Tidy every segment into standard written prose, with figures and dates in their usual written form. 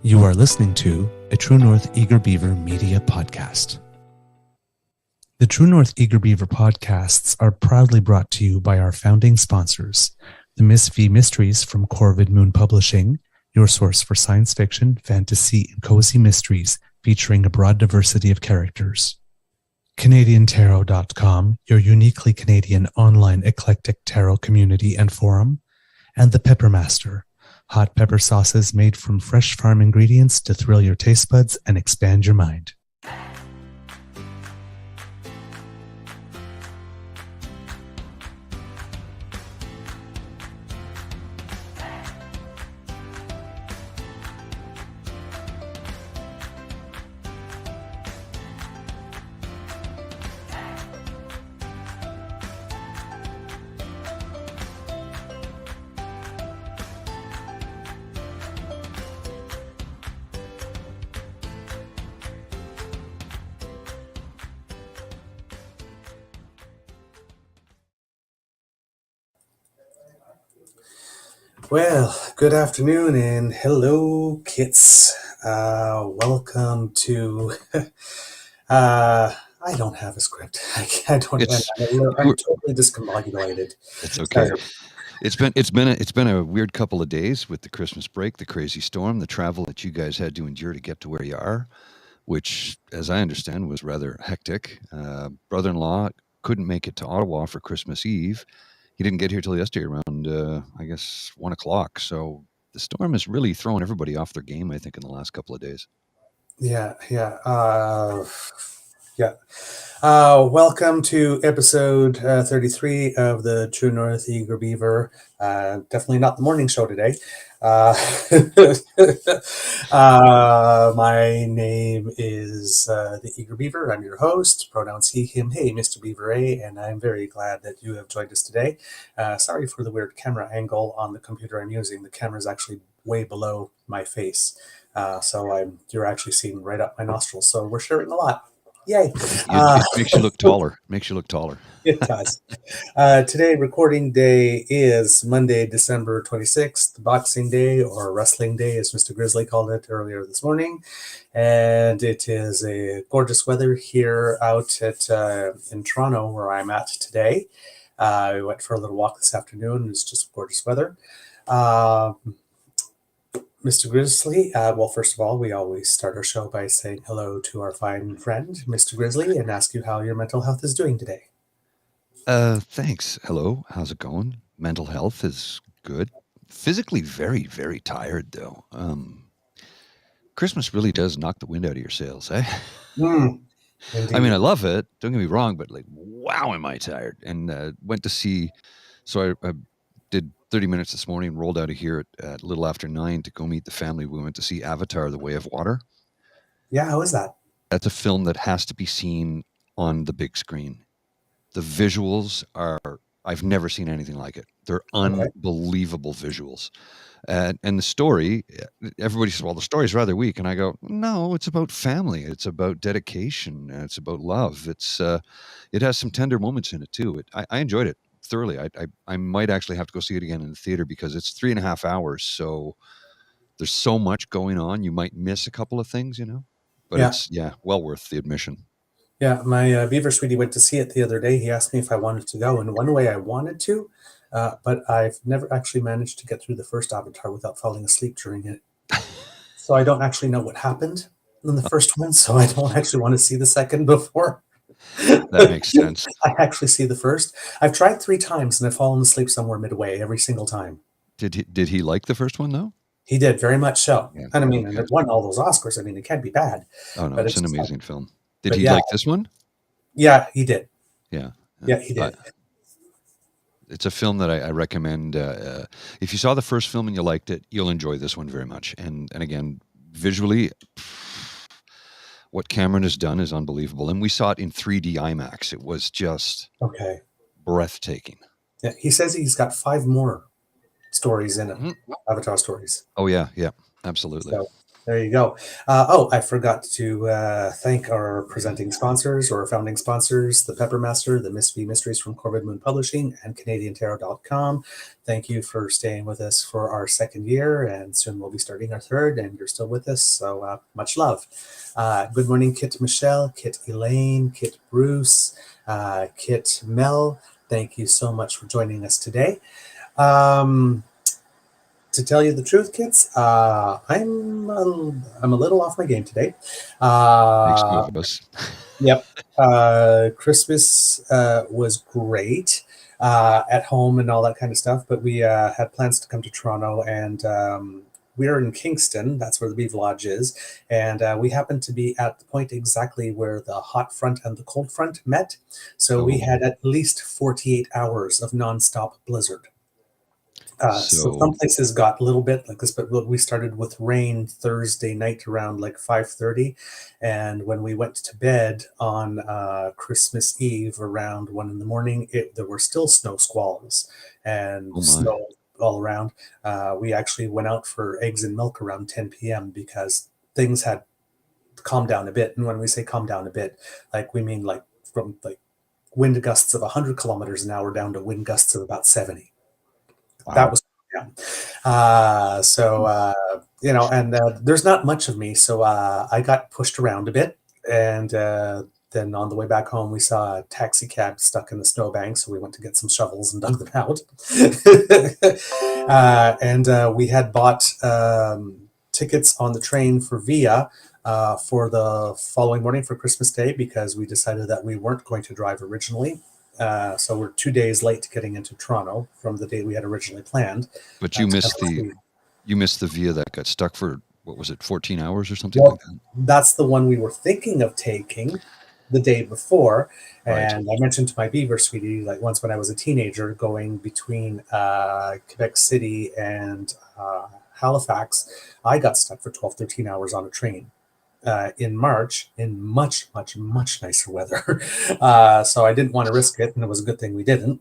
You are listening to a True North Eager Beaver media podcast. The True North Eager Beaver podcasts are proudly brought to you by our founding sponsors, the Miss V Mysteries from Corvid Moon Publishing, your source for science fiction, fantasy, and cozy mysteries featuring a broad diversity of characters. CanadianTarot.com, your uniquely Canadian online eclectic tarot community and forum, and The Peppermaster, hot pepper sauces made from fresh farm ingredients to thrill your taste buds and expand your mind. Well, good afternoon and hello, kits. Welcome to. I don't have a script. I don't. I'm totally discombobulated. It's okay. Sorry. It's been a weird couple of days with the Christmas break, the crazy storm, the travel that you guys had to endure to get to where you are, which, as I understand, was rather hectic. Brother-in-law couldn't make it to Ottawa for Christmas Eve. He didn't get here till yesterday around, I guess, 1 o'clock. So the storm has really thrown everybody off their game, I think, in the last couple of days. Yeah. Welcome to episode 33 of the True North Eager Beaver. Definitely not the morning show today. My name is the Eager Beaver. I'm your host. Pronouns he, him, hey, Mr. Beaver A, and I'm very glad that you have joined us today. Sorry for the weird camera angle on the computer I'm using. The camera is actually way below my face, so you're actually seeing right up my nostrils. So we're sharing a lot. Yay! It makes you look taller. It does. Today, recording day is Monday, December 26th, Boxing Day, or Wrestling Day, as Mr. Grizzly called it earlier this morning. And it is a gorgeous weather here out in Toronto, where I'm at today. We went for a little walk this afternoon. It's just gorgeous weather. Mr. Grizzly, well, first of all, we always start our show by saying hello to our fine friend, Mr. Grizzly, and ask you how your mental health is doing today. Thanks. Hello. How's it going? Mental health is good. Physically very, very tired, though. Christmas really does knock the wind out of your sails, eh? I mean, I love it. Don't get me wrong, but like, wow, am I tired? And went to see, so I did 30 minutes this morning, rolled out of here at a little after 9 to go meet the family. We went to see Avatar, The Way of Water. Yeah, how is that? That's a film that has to be seen on the big screen. The visuals are, I've never seen anything like it. They're unbelievable visuals. And the story, everybody says, well, the story's rather weak. And I go, no, it's about family. It's about dedication. It's about love. It has some tender moments in it, too. I enjoyed it thoroughly. I might actually have to go see it again in the theater because it's 3.5 hours. So there's so much going on. You might miss a couple of things, but it's well worth the admission. Yeah, my Beaver sweetie went to see it the other day. He asked me if I wanted to go, and one way I wanted to, but I've never actually managed to get through the first Avatar without falling asleep during it. So I don't actually know what happened in the first one, so I don't actually want to see the second before. That makes sense. I actually see the first. I've tried 3 times, and I've fallen asleep somewhere midway every single time. Did he like the first one, though? He did, very much so. Yeah, and I mean, it won all those Oscars. I mean, it can't be bad. Oh, no, it's an amazing film. Did But he like this one? Yeah, he did. Yeah, he did. It's a film that I recommend. If you saw the first film and you liked it, you'll enjoy this one very much. And again, visually, what Cameron has done is unbelievable. And we saw it in 3D IMAX. It was just breathtaking. Yeah, he says he's got 5 more stories in it, Avatar stories. Oh, yeah, absolutely. There you go. I forgot to thank our presenting sponsors or founding sponsors, the Peppermaster, the Miss V Mysteries from Corbin Moon Publishing, and CanadianTarot.com. Thank you for staying with us for our second year, and soon we'll be starting our third, and you're still with us, so much love. Good morning, Kit Michelle, Kit Elaine, Kit Bruce, Kit Mel. Thank you so much for joining us today. To tell you the truth, kids, I'm a little off my game today. Makes two of us. Yep. Christmas was great at home and all that kind of stuff, but we had plans to come to Toronto, and we're in Kingston. That's where the Beaver Lodge is, and we happened to be at the point exactly where the hot front and the cold front met. So we had at least 48 hours of nonstop blizzard. So some places got a little bit like this, but we started with rain Thursday night around like 5:30, and when we went to bed on Christmas Eve around 1 in the morning, there were still snow squalls and snow all around. We actually went out for eggs and milk around 10 p.m. because things had calmed down a bit. And when we say calm down a bit, like we mean like from like wind gusts of 100 kilometers an hour down to wind gusts of about 70. Wow. That was, yeah. And there's not much of me, so I got pushed around a bit, and then on the way back home, we saw a taxi cab stuck in the snowbank, so we went to get some shovels and dug them out. And we had bought tickets on the train for Via for the following morning for Christmas Day, because we decided that we weren't going to drive originally. So we're 2 days late getting into Toronto from the date we had originally planned. But you missed the Via that got stuck for, what was it, 14 hours or something like that? That's the one we were thinking of taking the day before. And I mentioned to my Beaver sweetie, like once when I was a teenager, going between Quebec City and Halifax, I got stuck for 12, 13 hours on a train. In March in much, much, much nicer weather. So I didn't want to risk it, and it was a good thing we didn't.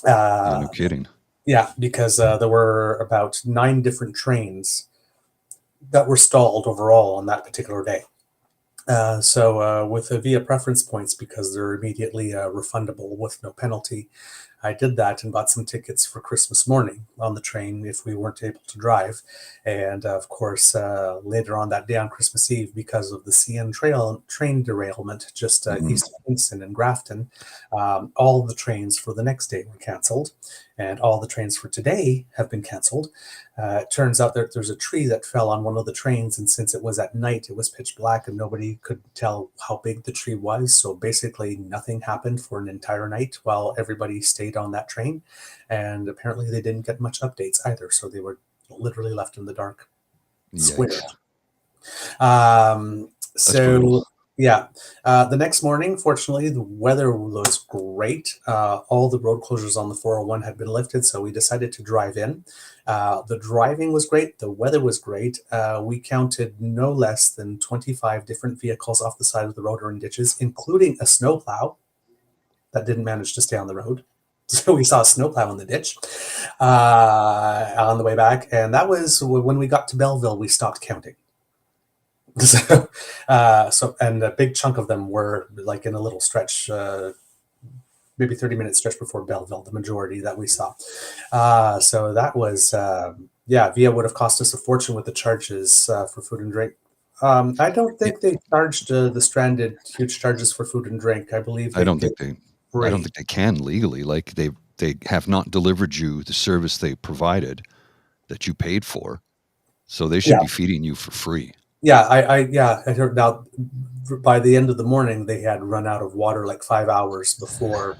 No kidding. Yeah, because there were about 9 different trains that were stalled overall on that particular day. So with the Via preference points, because they're immediately refundable with no penalty, I did that and bought some tickets for Christmas morning on the train if we weren't able to drive. And of course, later on that day on Christmas Eve, because of the CN train derailment just east of Kingston and Grafton, all of the trains for the next day were canceled, and all the trains for today have been canceled. It turns out that there's a tree that fell on one of the trains, and since it was at night, it was pitch black and nobody could tell how big the tree was. So basically nothing happened for an entire night while everybody stayed on that train. And apparently they didn't get much updates either. So they were literally left in the dark. Square. Yeah. The next morning, fortunately, the weather was great. All the road closures on the 401 had been lifted, so we decided to drive in. The driving was great. The weather was great. We counted no less than 25 different vehicles off the side of the road or in ditches, including a snowplow that didn't manage to stay on the road. So we saw a snowplow in the ditch on the way back. And that was when we got to Belleville, we stopped counting. And a big chunk of them were like in a little stretch, maybe 30-minute stretch before Belleville, the majority that we saw. So that was, Via would have cost us a fortune with the charges for food and drink. I don't think they charged the stranded huge charges for food and drink. I believe I don't think they can legally. Like they have not delivered you the service they provided that you paid for, so they should be feeding you for free. Yeah, I heard now by the end of the morning they had run out of water like 5 hours before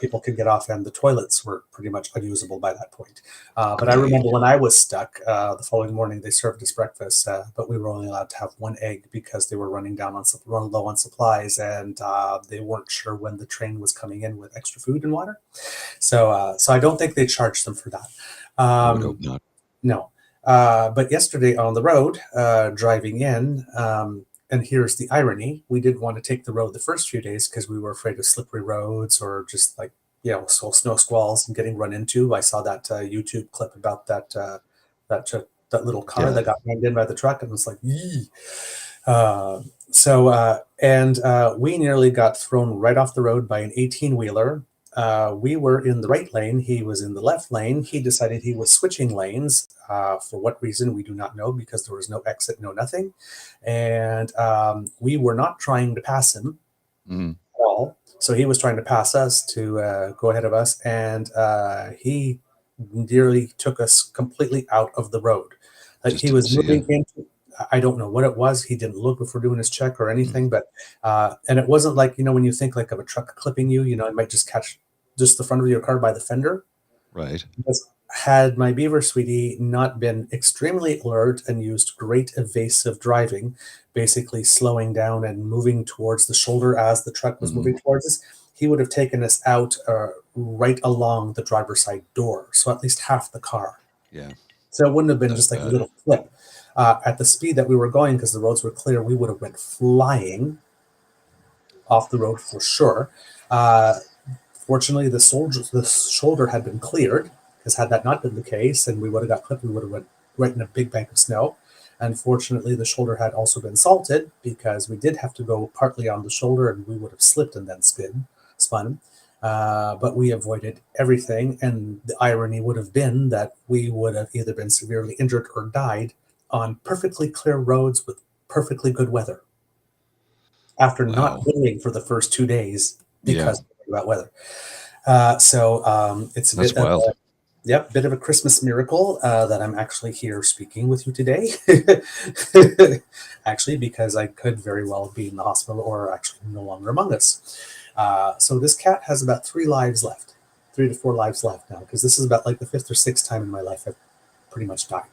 people could get off, and the toilets were pretty much unusable by that point. But I remember when I was stuck, the following morning they served us breakfast, but we were only allowed to have 1 egg because they were running low on supplies, and they weren't sure when the train was coming in with extra food and water. So I don't think they charged them for that. I would hope not. No. But yesterday on the road, driving in, and here's the irony, we didn't want to take the road the first few days because we were afraid of slippery roads or just like, snow squalls and getting run into. I saw that YouTube clip about that that little car Yeah. that got rammed in by the truck, and it was like, yee. We nearly got thrown right off the road by an 18-wheeler. We were in the right lane. He was in the left lane. He decided he was switching lanes. For what reason, we do not know, because there was no exit, no nothing. And we were not trying to pass him Mhm. at all. So he was trying to pass us to go ahead of us. And he nearly took us completely out of the road. Like, Just he didn't was see you. moving into, I don't know what it was. He didn't look before doing his check or Mm. anything, but and it wasn't like, when you think like of a truck clipping you, it might just catch just the front of your car by the fender. Right. Because had my Beaver sweetie not been extremely alert and used great evasive driving, basically slowing down and moving towards the shoulder as the truck was Mhm. moving towards us, he would have taken us out right along the driver's side door, so at least half the car. Yeah. So it wouldn't have been That's just like a bad. little flip. At the speed that we were going, because the roads were clear, we would have went flying off the road for sure. Fortunately, the shoulder had been cleared, because had that not been the case and we would have got clipped, we would have went right in a big bank of snow. Unfortunately, the shoulder had also been salted, because we did have to go partly on the shoulder, and we would have slipped and then spun. But we avoided everything, and the irony would have been that we would have either been severely injured or died on perfectly clear roads with perfectly good weather, after not Wow. moving for the first 2 days Yeah. because of bad weather. It's a That's bit of wild. bit of a Christmas miracle that I'm actually here speaking with you today. Actually, because I could very well be in the hospital or actually no longer among us. So this cat has about 3 to 4 lives left now, because this is about like the 5th or 6th time in my life I've pretty much died.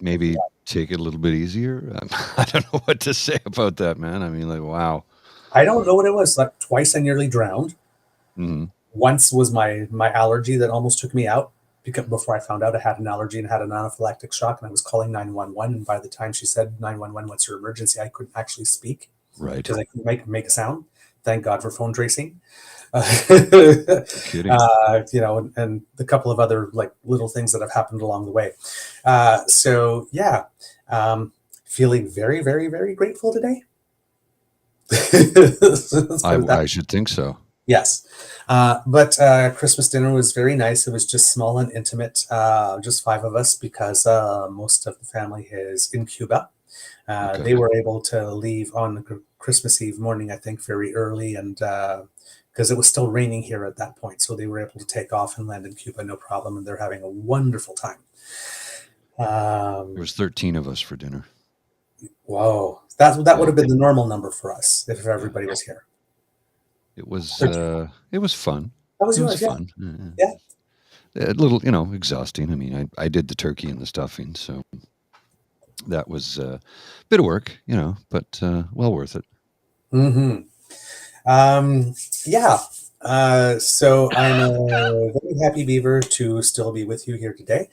Maybe take it a little bit easier. I don't know what to say about that, man. I mean, like, wow. I don't know what it was. Like, twice I nearly drowned. Mhm. Once was my allergy that almost took me out, because before I found out I had an allergy and had an anaphylactic shock, and I was calling 911. And by the time she said 911, what's your emergency, I couldn't actually speak Right. because I couldn't make a sound. Thank God for phone tracing. No kidding. And the couple of other like little things that have happened along the way. Feeling very, very, very grateful today. Let's put it that I should think so. Yes. But Christmas dinner was very nice. It was just small and intimate, just 5 of us, because most of the family is in Cuba. Okay. They were able to leave on Christmas Eve morning, I think, very early, and because it was still raining here at that point. So they were able to take off and land in Cuba, no problem, and they're having a wonderful time. There was 13 of us for dinner. Whoa. That would Yeah. have been the normal number for us if everybody was here. It was 13. it was fun. That was It was yours, yeah. fun. Yeah. A little, exhausting. I mean, I did the turkey and the stuffing, so that was a bit of work, but well worth it. Mm-hmm. Yeah. So I'm a very happy Beaver to still be with you here today.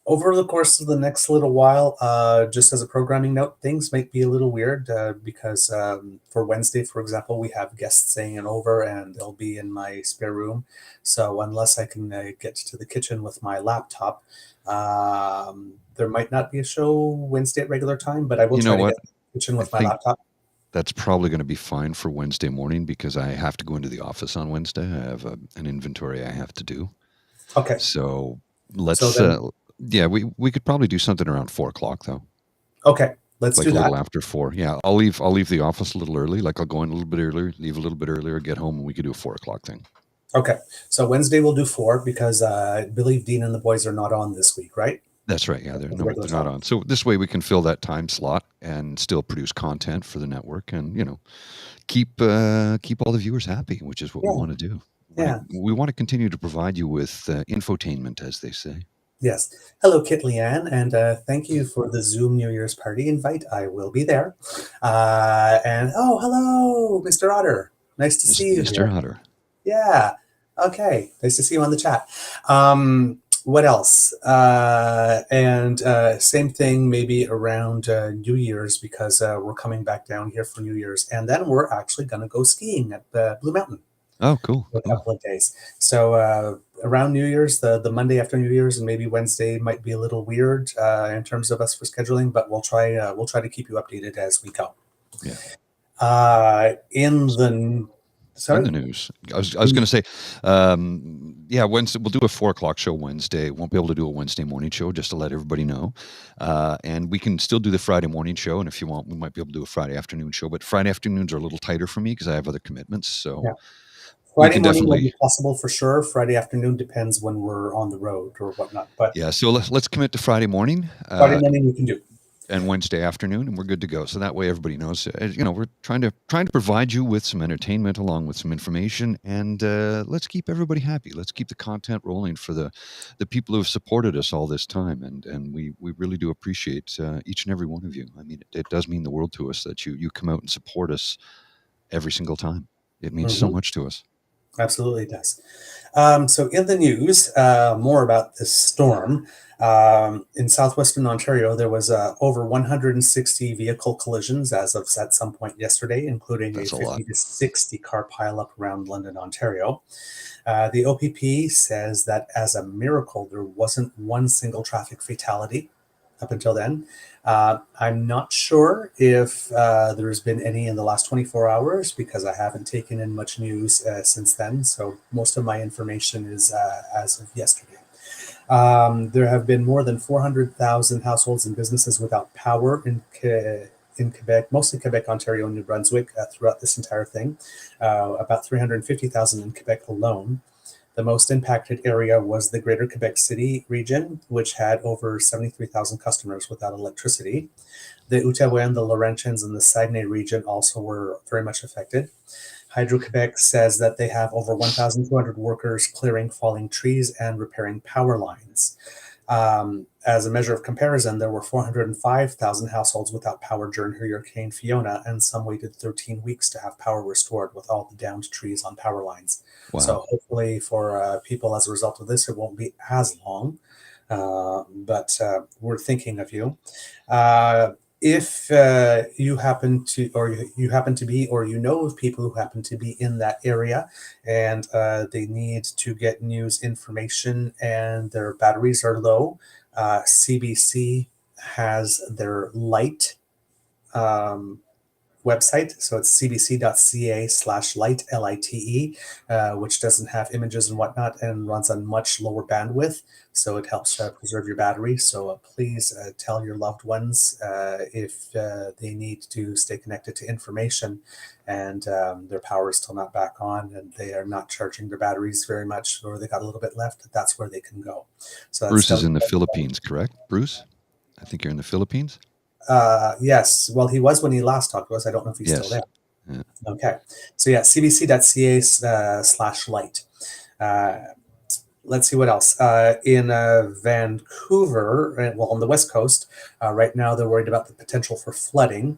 Over the course of the next little while, just as a programming note, things might be a little weird because for Wednesday, for example, we have guests staying over, and they'll be in my spare room. So unless I can get to the kitchen with my laptop, there might not be a show Wednesday at regular time, but I will You try know to what? get to the kitchen I with my think laptop. that's probably going to be fine for Wednesday morning, because I have to go into the office on Wednesday. I have an inventory I have to do. Okay. So So let's, then, yeah, we could probably do something around 4 o'clock though. okay, let's Like do a little that. after 4. Yeah, I'll leave the office a little early. Like I'll go in a little bit earlier, leave a little bit earlier, get home, and we could do a 4 o'clock thing. Okay, so Wednesday we'll do 4 because I believe Dean and the boys are not on this week, right? That's right. Yeah, The they're regular not time. on. So this way we can fill that time slot and still produce content for the network, and keep all the viewers happy, which is what we Yeah, want to do. yeah, We want to continue to provide you with infotainment, as they say. yes. Hello, Kit Leanne, and thank you for the Zoom New Year's party invite. I will be there. And oh, hello, Mr. Otter. Nice to see you Mr. here. Otter. Yeah. Okay. Nice to see you on the chat. What else? Same thing maybe around New Year's, because we're coming back down here for New Year's, and then we're actually going to go skiing at Blue Mountain. Oh, cool. for a Cool. couple of days. So around New Year's, the Monday after New Year's, and maybe Wednesday might be a little weird in terms of us for scheduling, but we'll try to keep you updated as we go. Yeah. In the In sorry. the news, I was going to say, yeah, Wednesday we'll do a 4 o'clock show Wednesday. Won't be able to do a Wednesday morning show, just to let everybody know. And we can still do the Friday morning show, and if you want, we might be able to do a Friday afternoon show. But Friday afternoons are a little tighter for me because I have other commitments. So Yeah. we Friday can morning will definitely, be possible for sure. Friday afternoon depends when we're on the road or whatnot. But yeah. So let's commit to Friday morning. Friday morning we can do. And Wednesday afternoon, and we're good to go. So that way, everybody knows. We're trying to provide you with some entertainment along with some information, and let's keep everybody happy. Let's keep the content rolling for the people who have supported us all this time, and we really do appreciate each and every one of you. I mean, it does mean the world to us that you come out and support us every single time. It means so much to us. Absolutely does. So in the news, more about this storm. In southwestern Ontario, there was over 160 vehicle collisions as of at some point yesterday, including a That's a lot. 50 to 60 car pileup around London, Ontario. The OPP says that as a miracle, there wasn't one single traffic fatality up until then. I'm not sure if there's been any in the last 24 hours because I haven't taken in much news since then. So most of my information is as of yesterday. There have been more than 400,000 households and businesses without power in Quebec, mostly Quebec, Ontario, and New Brunswick throughout this entire thing. About 350,000 in Quebec alone. The most impacted area was the Greater Quebec City region, which had over 73,000 customers without electricity. The Outaouais, the Laurentians, and the Saguenay region also were very much affected. Hydro-Quebec says that they have over 1,200 workers clearing falling trees and repairing power lines. As a measure of comparison, there were 405,000 households without power during Hurricane Fiona, and some waited 13 weeks to have power restored with all the downed trees on power lines. Wow. So hopefully for people as a result of this, it won't be as long, but we're thinking of you. If you happen to, or you happen to be, or you know of people who happen to be in that area and they need to get news information and their batteries are low, CBC has their light website. So it's cbc.ca/lite, LITE, which doesn't have images and whatnot and runs on much lower bandwidth. So it helps preserve your battery. So please tell your loved ones if they need to stay connected to information and their power is still not back on and they are not charging their batteries very much or they got a little bit left, that's where they can go. So Bruce is in the Philippines, correct? Bruce? I think you're in the Philippines. Yes. Well, he was when he last talked to us. I don't know if he's still there. Yeah. Okay. So yeah, cbc.ca/lite. Let's see what else. In Vancouver, well, on the West Coast, right now they're worried about the potential for flooding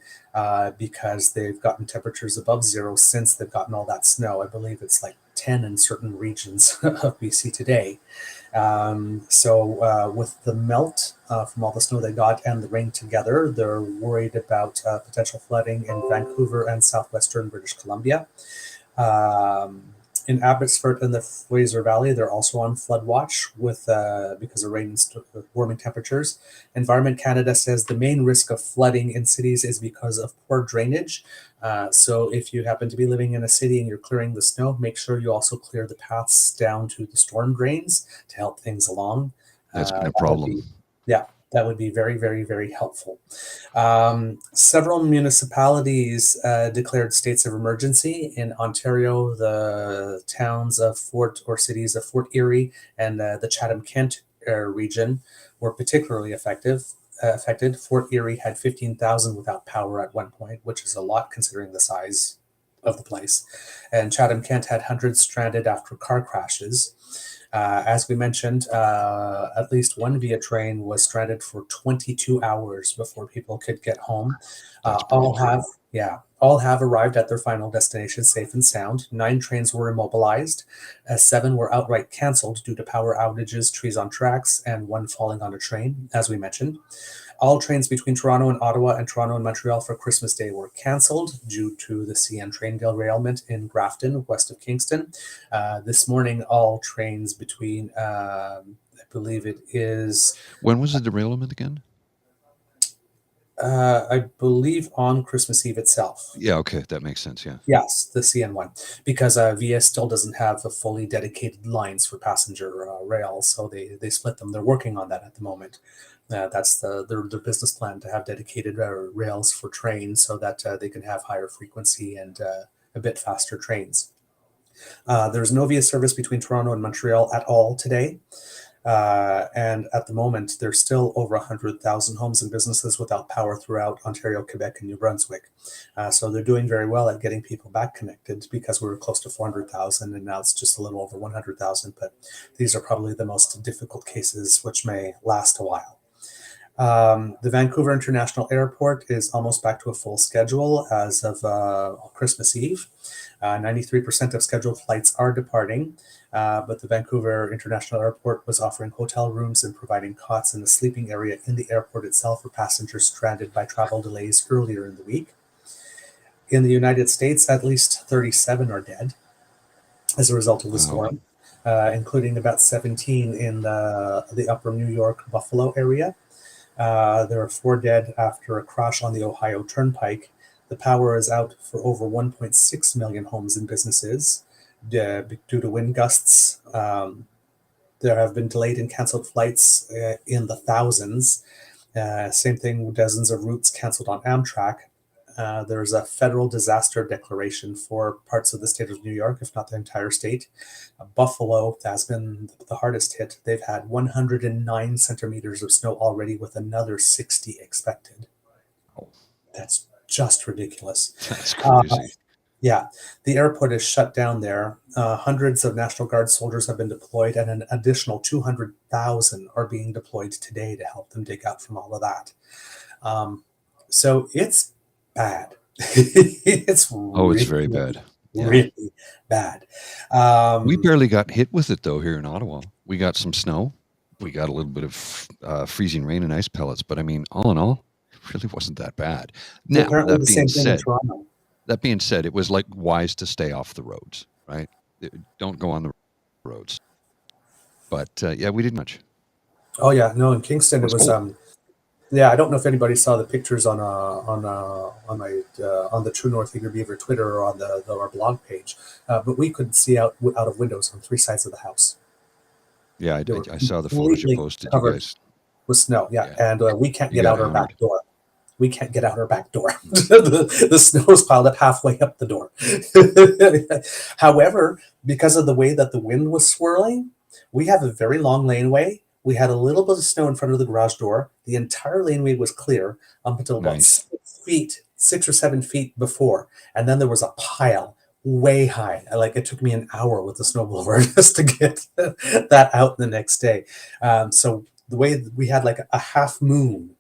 because they've gotten temperatures above zero since they've gotten all that snow. I believe it's like 10 in certain regions of BC today. So with the melt from all the snow they got and the rain together, they're worried about potential flooding in Vancouver and southwestern British Columbia. In Abbotsford and the Fraser Valley, they're also on flood watch with because of rain and warming temperatures. Environment Canada says the main risk of flooding in cities is because of poor drainage. So if you happen to be living in a city and you're clearing the snow, make sure you also clear the paths down to the storm drains to help things along. That's been a problem. That would be very, very, very helpful. Several municipalities declared states of emergency. In Ontario, the towns of cities of Fort Erie and the Chatham-Kent region were particularly affected. Fort Erie had 15,000 without power at one point, which is a lot considering the size of the place. And Chatham-Kent had hundreds stranded after car crashes. As we mentioned, at least one via train was stranded for 22 hours before people could get home. All All have arrived at their final destination safe and sound. 9 trains were immobilized. 7 were outright canceled due to power outages, trees on tracks, and one falling on a train, as we mentioned. All trains between Toronto and Ottawa and Toronto and Montreal for Christmas Day were cancelled due to the CN train derailment in Grafton, west of Kingston. This morning, all trains between, I believe it is... When was the derailment again? I believe on Christmas Eve itself. Yeah, okay, that makes sense, yeah. Yes, the CN one, because VIA still doesn't have a fully dedicated lines for passenger rail, so they split them. They're working on that at the moment. That's their business plan, to have dedicated rails for trains so that they can have higher frequency and a bit faster trains. There's no VIA service between Toronto and Montreal at all today. And at the moment, there's still over 100,000 homes and businesses without power throughout Ontario, Quebec, and New Brunswick. So they're doing very well at getting people back connected, because we were close to 400,000 and now it's just a little over 100,000. But these are probably the most difficult cases, which may last a while. The Vancouver International Airport is almost back to a full schedule as of Christmas Eve. 93% of scheduled flights are departing, but the Vancouver International Airport was offering hotel rooms and providing cots in the sleeping area in the airport itself for passengers stranded by travel delays earlier in the week. In the United States, at least 37 are dead as a result of the storm, including about 17 in the upper New York, Buffalo area. There are 4 dead after a crash on the Ohio Turnpike. The power is out for over 1.6 million homes and businesses due to wind gusts. There have been delayed and canceled flights in the thousands. Same thing, dozens of routes canceled on Amtrak. There's a federal disaster declaration for parts of the state of New York, if not the entire state. Buffalo has been the hardest hit. They've had 109 centimeters of snow already, with another 60 expected. That's just ridiculous. That's crazy. Yeah, the airport is shut down there. Hundreds of National Guard soldiers have been deployed, and an additional 200,000 are being deployed today to help them dig out from all of that. So it's bad. It's very bad. Yeah. Really bad. We barely got hit with it, though, here in Ottawa. We got some snow. We got a little bit of freezing rain and ice pellets. But, I mean, all in all, it really wasn't that bad. Now, that being said, it was like wise to stay off the roads, right? Don't go on the roads. But, yeah, we didn't much. Oh, yeah. No, in Kingston, it was... Yeah, I don't know if anybody saw the pictures on the True North Eager Beaver Twitter or on our blog page, but we could see out of windows on 3 sides of the house. Yeah, I saw the photos you posted, you guys. With snow, and we can't get out our back door. We can't get out our back door. The snow is piled up halfway up the door. However, because of the way that the wind was swirling, we have a very long laneway. We had a little bit of snow in front of the garage door. The entire laneway was clear up until about 6 or 7 feet before. And then there was a pile way high. Like, it took me an hour with the snowblower just to get that out the next day. So the way we had like a half moon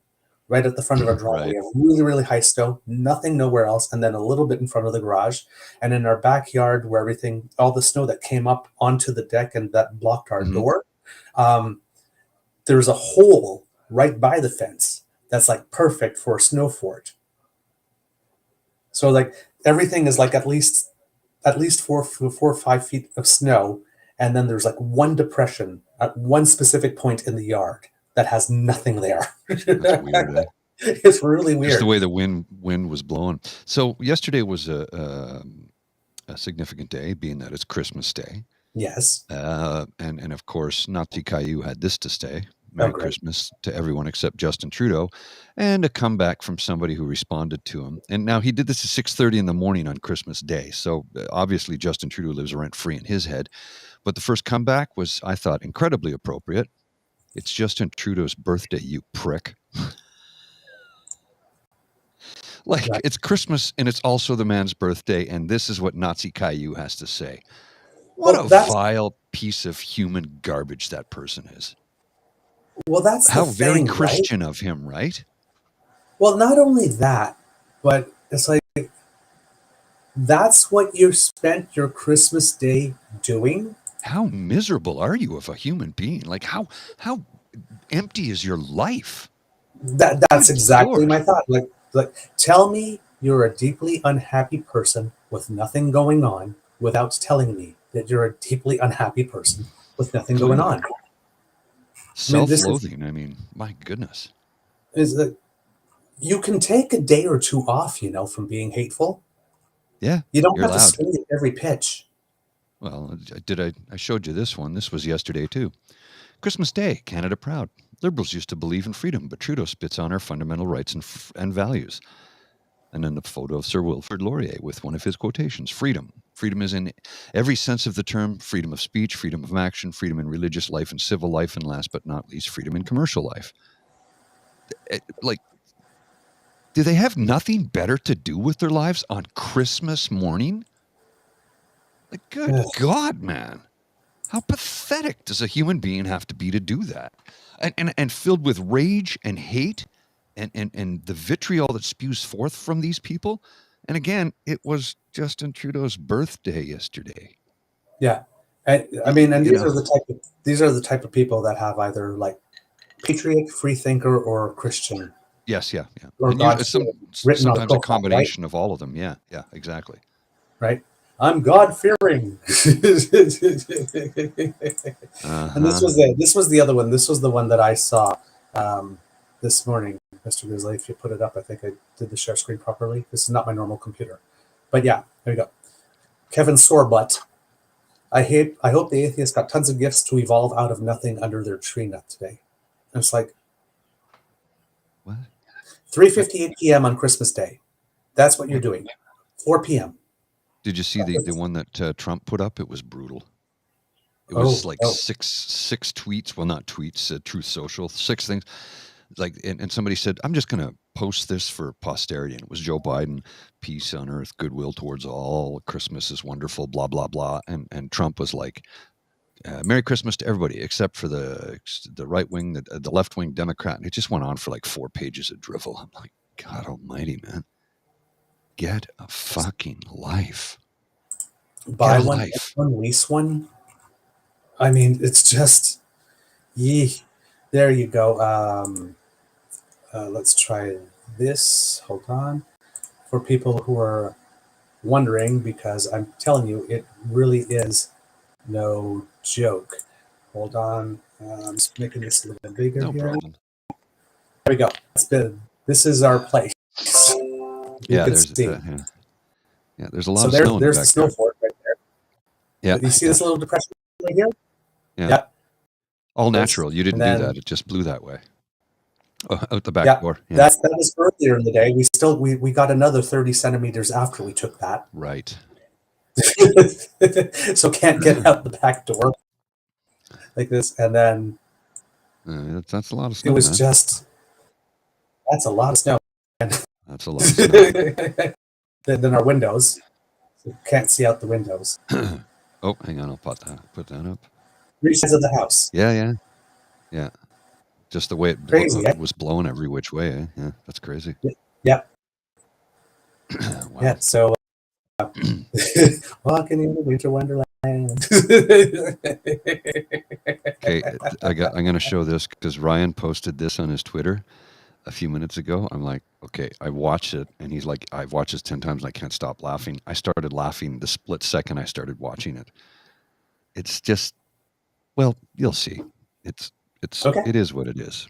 right at the front of our driveway, we have really, really high snow, nothing nowhere else, and then a little bit in front of the garage. And in our backyard, where all the snow that came up onto the deck and that blocked our door, there's a hole right by the fence that's like perfect for a snow fort. So like everything is like at least 4 or 5 feet of snow, and then there's like one depression at one specific point in the yard that has nothing there. That's weird. Eh? It's really weird. Just the way the wind was blowing. So yesterday was a significant day, being that it's Christmas Day. Yes. And of course, Nazi Caillou had this to say. Merry Christmas to everyone except Justin Trudeau, and a comeback from somebody who responded to him. And now he did this at 6:30 in the morning on Christmas Day. So obviously Justin Trudeau lives rent-free in his head. But the first comeback was, I thought, incredibly appropriate. It's Justin Trudeau's birthday, you prick. It's Christmas, and it's also the man's birthday, and this is what Nazi Caillou has to say. What a vile piece of human garbage that person is. Well, that's how very Christian of him, right? Well, not only that, but it's like That's what you spent your Christmas Day doing? How miserable are you of a human being? Like how empty is your life? That's Good exactly Lord. my thought. Like, tell me you're a deeply unhappy person with nothing going on without telling me that you're a deeply unhappy person with nothing going Clearly. on. Self-loathing. I mean, my goodness. Is that you can take a day or two off, from being hateful. Yeah, You don't you're have to allowed. swing at every pitch. Well, I showed you this one. This was yesterday too. Christmas Day, Canada proud. Liberals used to believe in freedom, but Trudeau spits on our fundamental rights and values. And then the photo of Sir Wilfrid Laurier with one of his quotations: freedom. Freedom is in every sense of the term: freedom of speech, freedom of action, freedom in religious life and civil life, and last but not least, freedom in commercial life. Like, do they have nothing better to do with their lives on Christmas morning? Like, good Ugh. God, man. How pathetic does a human being have to be to do that? And filled with rage and hate and the vitriol that spews forth from these people. And again, it was Justin Trudeau's birthday yesterday. Yeah, I mean, and You know. these are the type of people that have either like patriot, free thinker, or Christian. Yes, yeah. Or And God written on a sometimes a profile, right? combination of all of them. Yeah, exactly. Right. I'm God fearing. And this was the other one. This was the one that I saw this morning, Mr. Grizzly. If you put it up, I think I did the share screen properly. This is not my normal computer, but yeah, there you go. Kevin Sorebutt. I hope the atheists got tons of gifts to evolve out of nothing under their tree nut today. And it's like, What? 3:58 p.m. on Christmas Day. That's what you're doing. 4 p.m. Did you see the one that Trump put up? It was brutal. It was six tweets. Well, not tweets. Truth Social. 6 things. Like, and somebody said, "I'm just going to post this for posterity." And it was Joe Biden: peace on earth, goodwill towards all. Christmas is wonderful. Blah blah blah. And Trump was like, "Merry Christmas to everybody, except for the right wing, the left wing Democrat." And it just went on for like 4 pages of drivel. I'm like, God Almighty, man, get a fucking life. Buy one, get one, lease one. I mean, it's just, there you go. Let's try this. Hold on. For people who are wondering, because I'm telling you, it really is no joke. Hold on. I'm just making this a little bit bigger No here. problem. There we go. This is our place. Yeah, there's there's a lot of snow. There's the snow fort right there. Yeah. You see this little depression right here? Yeah. All natural. You didn't do that. It just blew that way. Oh, out the back door. Yeah. That was earlier in the day. We got another 30 centimeters after we took that. Right. So can't get out the back door like this. And then that's a lot of snow. It was just, that's a lot of snow. That's a lot of snow. Then our windows. So can't see out the windows. Oh, hang on. I'll put that up. 3 sides of the house. Yeah. Just the way it was blowing every which way. Eh? Yeah, that's crazy. Yeah. Wow. Yeah. So walking in the winter wonderland. Okay, I'm going to show this because Ryan posted this on his Twitter a few minutes ago. I'm like, okay, I watched it, and he's like, I've watched this 10 times and I can't stop laughing. I started laughing the split second I started watching it. It's just, well, you'll see. It's okay. It is what it is.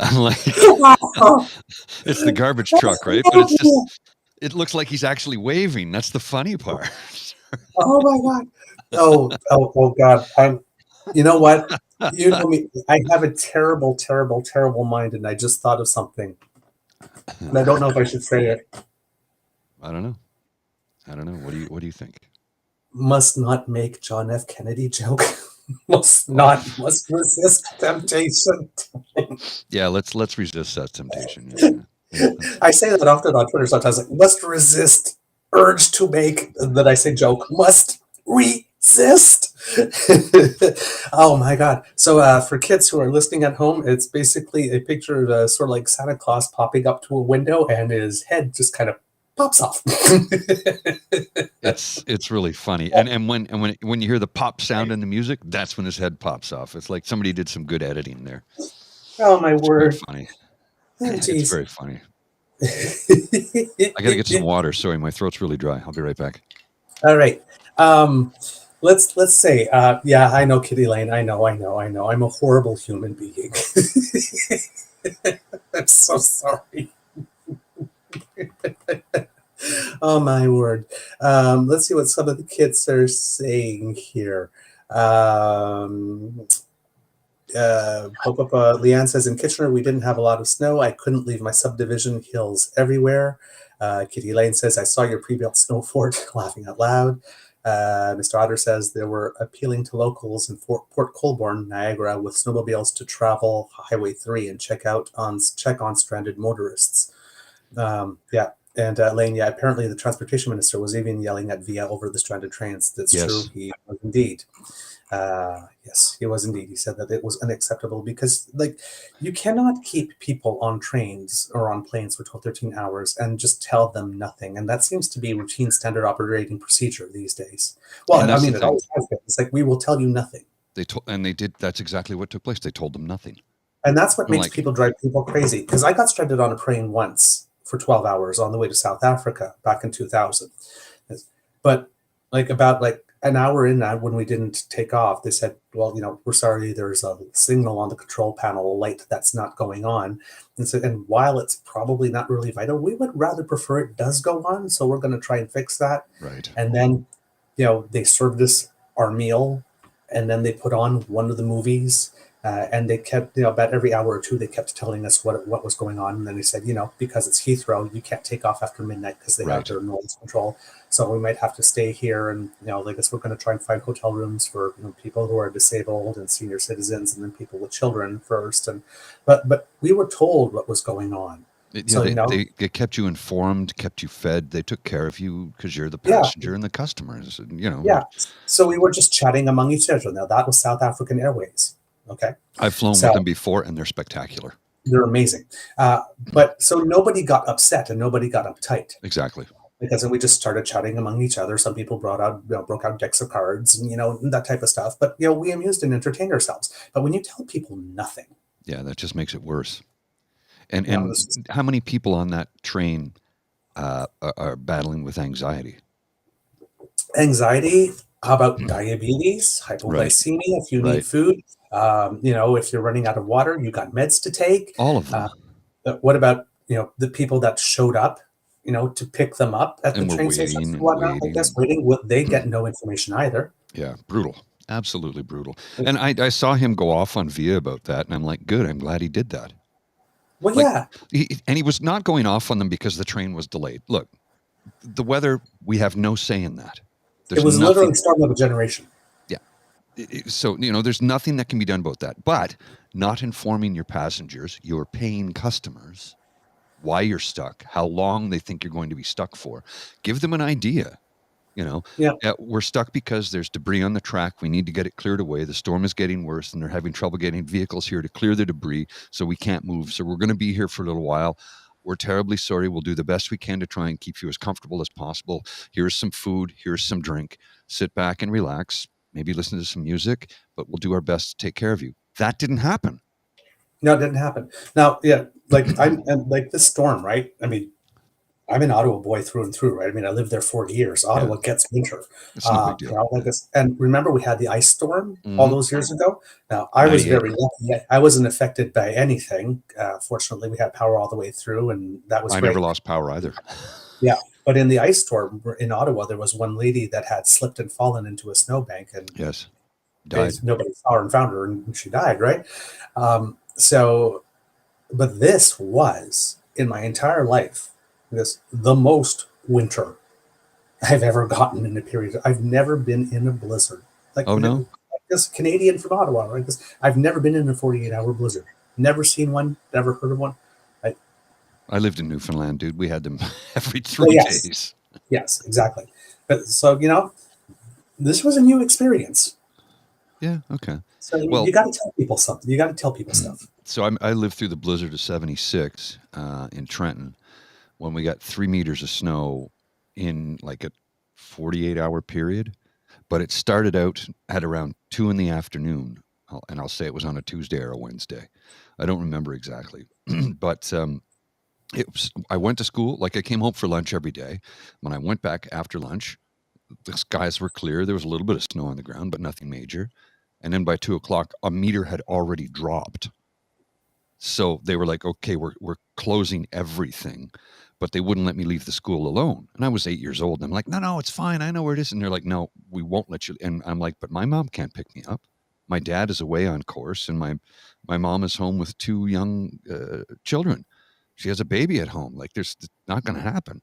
I'm like, it's the garbage truck, right? But it's just, it looks like he's actually waving. That's the funny part. Oh my God. Oh God. You know what? You know me. I have a terrible, terrible, terrible mind, and I just thought of something. And I don't know if I should say it. I don't know. What do you think? Must not make John F. Kennedy joke. must resist temptation. Yeah, let's resist that temptation. Yeah. I say that often on Twitter sometimes, like, must resist urge to make that I say joke must resist. Oh my god! So for kids who are listening at home, it's basically a picture of sort of like Santa Claus popping up to a window, and his head just kind of pops off. It's really funny. And when you hear the pop sound in the music, that's when his head pops off. It's like somebody did some good editing there. Oh my It's quite word! funny. Oh, It's geez. very funny. I got to get some water. Sorry, my throat's really dry. I'll be right back. All right. Let's say, yeah, I know, Kitty Lane. I know. I'm a horrible human being. I'm so sorry. Oh my word. Let's see what some of the kids are saying here. Leanne says, in Kitchener, we didn't have a lot of snow. I couldn't leave my subdivision, hills everywhere. Kitty Lane says, I saw your pre-built snow fort, laughing out loud. Mr. Otter says, they were appealing to locals in Port Colborne, Niagara, with snowmobiles to travel Highway 3 and check on stranded motorists. Yeah. And Lane, yeah, apparently the transportation minister was even yelling at Via over the stranded trains. That's true. He was indeed. Yes, he was indeed. He said that it was unacceptable because, like, you cannot keep people on trains or on planes for 12, 13 hours and just tell them nothing. And that seems to be routine standard operating procedure these days. Well, I mean, it always has been. It's like, we will tell you nothing. They did. That's exactly what took place. They told them nothing. And that's what makes people drive people crazy. Because I got stranded on a plane once for 12 hours on the way to South Africa back in 2000. But about an hour in that, when we didn't take off, they said, well, we're sorry, there's a signal on the control panel, a light that's not going on. And while it's probably not really vital, we would rather prefer it does go on. So we're going to try and fix that. Right. And then, they served us our meal, and then they put on one of the movies. And they kept, about every hour or two, they kept telling us what was going on. And then they said, because it's Heathrow, you can't take off after midnight because they have their noise control. So we might have to stay here. And, I guess we're going to try and find hotel rooms for people who are disabled and senior citizens, and then people with children first. But we were told what was going on. They kept you informed, kept you fed. They took care of you because you're the passenger and the customers. Yeah. So we were just chatting among each other. Now, that was South African Airways. Okay. I've flown with them before, and they're spectacular. They're amazing. But so nobody got upset and nobody got uptight. Exactly. Because then we just started chatting among each other. Some people broke out decks of cards and, that type of stuff. But, we amused and entertained ourselves. But when you tell people nothing. Yeah, that just makes it worse. And how many people on that train are battling with anxiety? Anxiety? How about diabetes, hypoglycemia, if you need food? If you're running out of water, you got meds to take. All of them. What about, the people that showed up, to pick them up at the train station and whatnot? I guess waiting. They get no information either. Yeah, brutal. Absolutely brutal. And I saw him go off on Via about that, and I'm like, good, I'm glad he did that. Well, yeah. He was not going off on them because the train was delayed. Look, the weather, we have no say in that. It was literally the storm of a generation. Yeah. So, there's nothing that can be done about that. But not informing your passengers, your paying customers, why you're stuck, how long they think you're going to be stuck for. Give them an idea. We're stuck because there's debris on the track. We need to get it cleared away. The storm is getting worse, and they're having trouble getting vehicles here to clear the debris, so we can't move. So we're going to be here for a little while. We're terribly sorry. We'll do the best we can to try and keep you as comfortable as possible. Here's some food. Here's some drink. Sit back and relax. Maybe listen to some music, but we'll do our best to take care of you. That didn't happen. No, it didn't happen. Now, yeah, like this storm, right? I mean, I'm an Ottawa boy through and through, right? I mean, I lived there 40 years. Ottawa gets winter. It's no big deal. And remember, we had the ice storm all those years ago. Now, I was very lucky. I wasn't affected by anything. Fortunately, we had power all the way through, and that was great. Never lost power either. Yeah, but in the ice storm in Ottawa, there was one lady that had slipped and fallen into a snowbank, and died. Nobody saw her and found her, and she died, right? But this was, in my entire life, the most winter I've ever gotten in a period. I've never been in a blizzard. This Canadian from Ottawa, right? I've never been in a 48-hour blizzard. Never seen one. Never heard of one. I lived in Newfoundland, dude. We had them every 3 days. Yes, exactly. But so, this was a new experience. Yeah. Okay. So Well, you got to tell people something. You got to tell people stuff. so I lived through the blizzard of '76 in Trenton when we got 3 meters of snow in like a 48-hour period. But it started out at around 2 in the afternoon, and I'll say it was on a Tuesday or a Wednesday. I don't remember exactly, but I went to school. Like I came home for lunch every day. When I went back after lunch, the skies were clear. There was a little bit of snow on the ground, but nothing major. And then by 2 o'clock, a meter had already dropped. So they were like, okay, we're closing everything, but they wouldn't let me leave the school alone. And I was 8 years old. And I'm like, no, it's fine. I know where it is. And they're like, no, we won't let you. And I'm like, but my mom can't pick me up. My dad is away on course, and my mom is home with two young children. She has a baby at home. Like, there's it's not going to happen.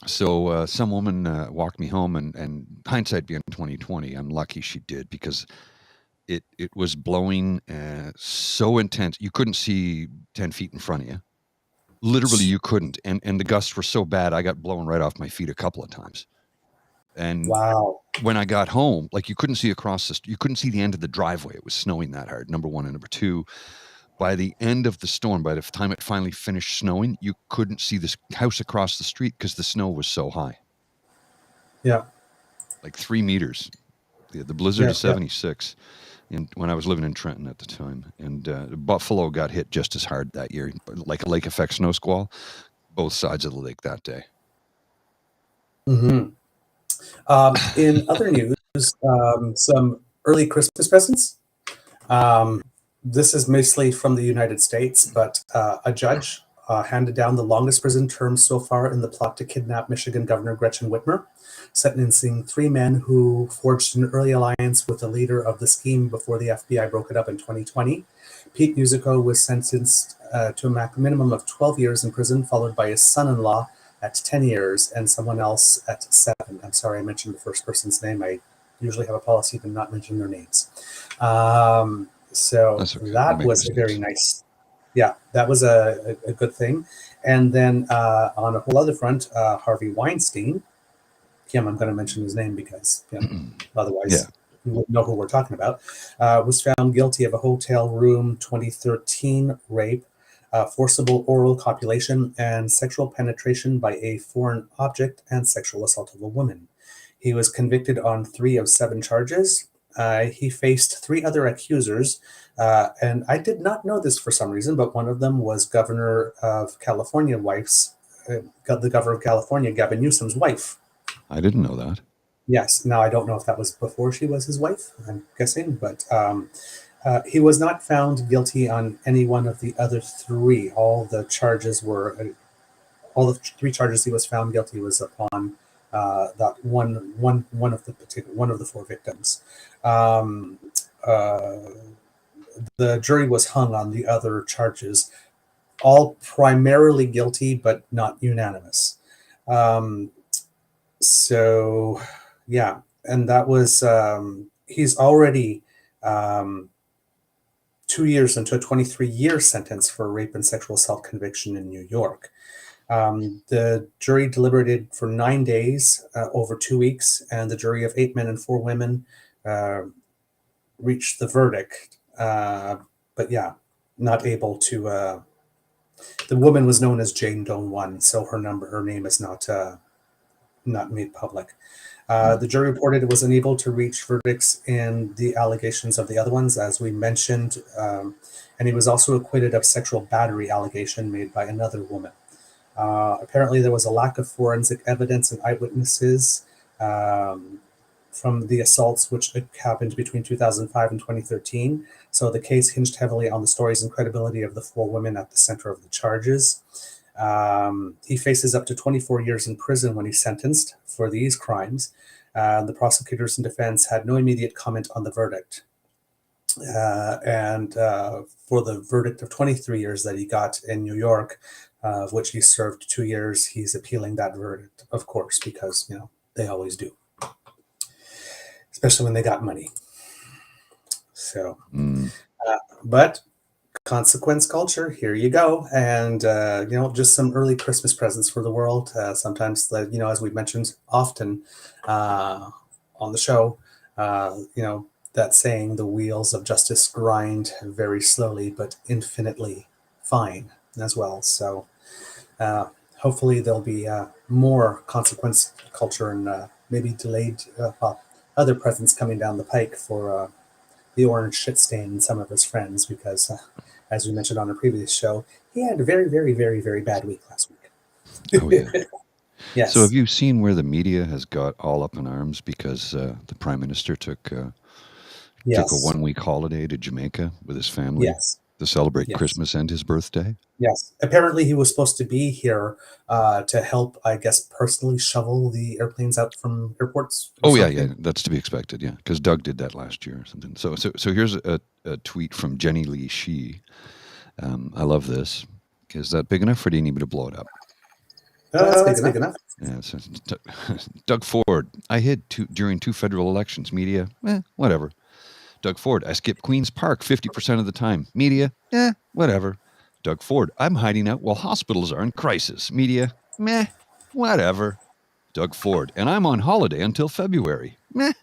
So some woman walked me home, and hindsight being 2020, I'm lucky she did, because it was blowing so intense you couldn't see 10 feet in front of you. Literally, you couldn't, and the gusts were so bad I got blown right off my feet a couple of times. And Wow. when I got home, like, you couldn't see you couldn't see the end of the driveway. It was snowing that hard. Number one, and number two, by the end of the storm, by the time it finally finished snowing, you couldn't see this house across the street because the snow was so high, Yeah. like 3 meters. The blizzard Yeah. of Yeah. '76. When I was living in Trenton at the time, and Buffalo got hit just as hard that year, like a lake effect snow squall, both sides of the lake that day. Hmm. In other news, some early Christmas presents. Um, this is mostly from the United States, but a judge handed down the longest prison term so far in the plot to kidnap Michigan Governor Gretchen Whitmer, sentencing three men who forged an early alliance with the leader of the scheme before the FBI broke it up in 2020. Pete Musico was sentenced to a minimum of 12 years in prison, followed by his son-in-law at 10 years and someone else at 7. I'm sorry I mentioned the first person's name. I usually have a policy to not mention their names. So That's okay. We that make was a very mistakes. nice, yeah, that was a good thing. And then on a whole other front, Harvey Weinstein, I'm going to mention his name because Yeah. otherwise we wouldn't know who we're talking about, was found guilty of a hotel room 2013 rape, forcible oral copulation, and sexual penetration by a foreign object, and sexual assault of a woman. He was convicted on 3 of 7 charges. He faced 3 other accusers, and I did not know this for some reason, but one of them was Governor of California the Governor of California, Gavin Newsom's wife. I didn't know that. Yes. Now, I don't know if that was before she was his wife, I'm guessing, but he was not found guilty on any one of the other 3. All the 3 charges he was found guilty was upon that one of the 4 victims. Um, uh, the jury was hung on the other charges, all primarily guilty, but not unanimous. Um, so, yeah, and that was he's already 2 years into a 23-year sentence for rape and sexual assault conviction in New York. The jury deliberated for 9 days over 2 weeks, and the jury of 8 men and 4 women reached the verdict. But yeah, not able to. The woman was known as Jane Doe 1, so her name is not made public. The jury reported it was unable to reach verdicts in the allegations of the other ones, as we mentioned, and he was also acquitted of sexual battery allegation made by another woman. Apparently, there was a lack of forensic evidence and eyewitnesses from the assaults which happened between 2005 and 2013. So the case hinged heavily on the stories and credibility of the 4 women at the center of the charges. He faces up to 24 years in prison when he's sentenced for these crimes. The prosecutors and defense had no immediate comment on the verdict. And for the verdict of 23 years that he got in New York, of which he served 2 years, he's appealing that verdict, of course, because, they always do, especially when they got money. So, but consequence culture, here you go. And just some early Christmas presents for the world. Sometimes, as we've mentioned often on the show, that saying, the wheels of justice grind very slowly but infinitely fine as well. So hopefully there'll be more consequence culture and maybe delayed other presents coming down the pike for the orange shit stain in some of his friends, because as we mentioned on a previous show, he had a very, very, very, very bad week last week. Oh, yeah. So have Yes. you seen where the media has got all up in arms because the prime minister took a Yes. 1 week holiday to Jamaica with his family Yes. to celebrate Yes. Christmas and his birthday? Yes. Apparently, he was supposed to be here to help, I guess, personally shovel the airplanes out from airports or Oh, yeah, something. yeah. That's to be expected, yeah, because Doug did that last year or something. So here's a tweet from Jenny Lee Shee. I love this. Is that big enough, or do you need me to blow it up? That's big enough. Yeah, so Doug Ford. I hid during 2 federal elections. Media, whatever. Doug Ford. I skip Queen's Park 50% of the time. Media, whatever. Doug Ford. I'm hiding out while hospitals are in crisis. Media, meh, whatever. Doug Ford. And I'm on holiday until February. Meh,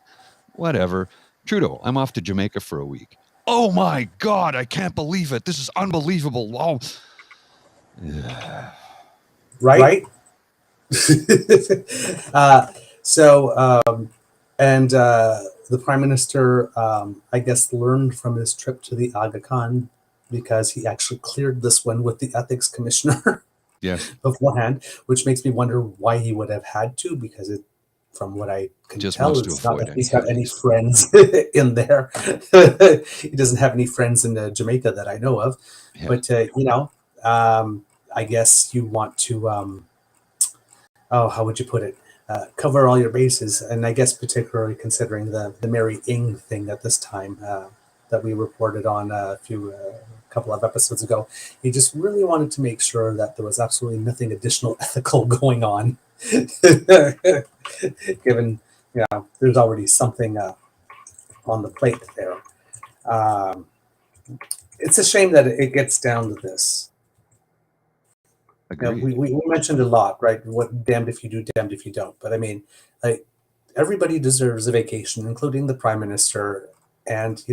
whatever. Trudeau. I'm off to Jamaica for a week. Oh my God, I can't believe it. This is unbelievable. Wow. Right? uh, and the prime minister, I guess, learned from his trip to the Aga Khan, because he actually cleared this one with the ethics commissioner Yes. beforehand, which makes me wonder why he would have had to, because from what I can Just tell, wants to it's not avoid like any he's got any headaches. friends in there. He doesn't have any friends in Jamaica that I know of. Yeah. But, I guess you want to, how would you put it? Cover all your bases, and I guess particularly considering the Mary Ing thing at this time that we reported on a couple of episodes ago. He just really wanted to make sure that there was absolutely nothing additional ethical going on, given there's already something on the plate there. Um, it's a shame that it gets down to this. Agreed. We mentioned a lot, right? What damned if you do, damned if you don't. But I mean, like, everybody deserves a vacation, including the prime minister. And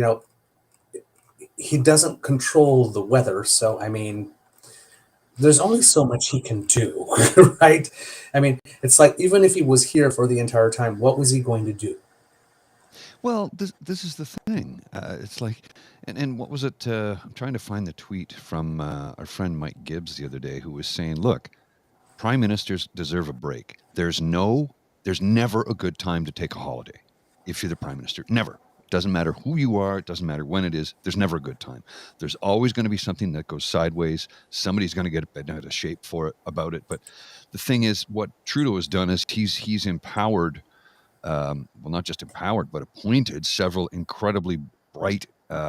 he doesn't control the weather, so I mean, there's only so much he can do, right? I mean, it's like, even if he was here for the entire time, what was he going to do? Well, this is the thing. It's like, and what was it? I'm trying to find the tweet from our friend Mike Gibbs the other day, who was saying, "Look, prime ministers deserve a break. There's never a good time to take a holiday if you're the prime minister. Never. Doesn't matter who you are. It doesn't matter when it is. There's never a good time. There's always going to be something that goes sideways. Somebody's going to get bent out of shape about it. But the thing is, what Trudeau has done is he's empowered." Well, not just empowered, but appointed several incredibly bright.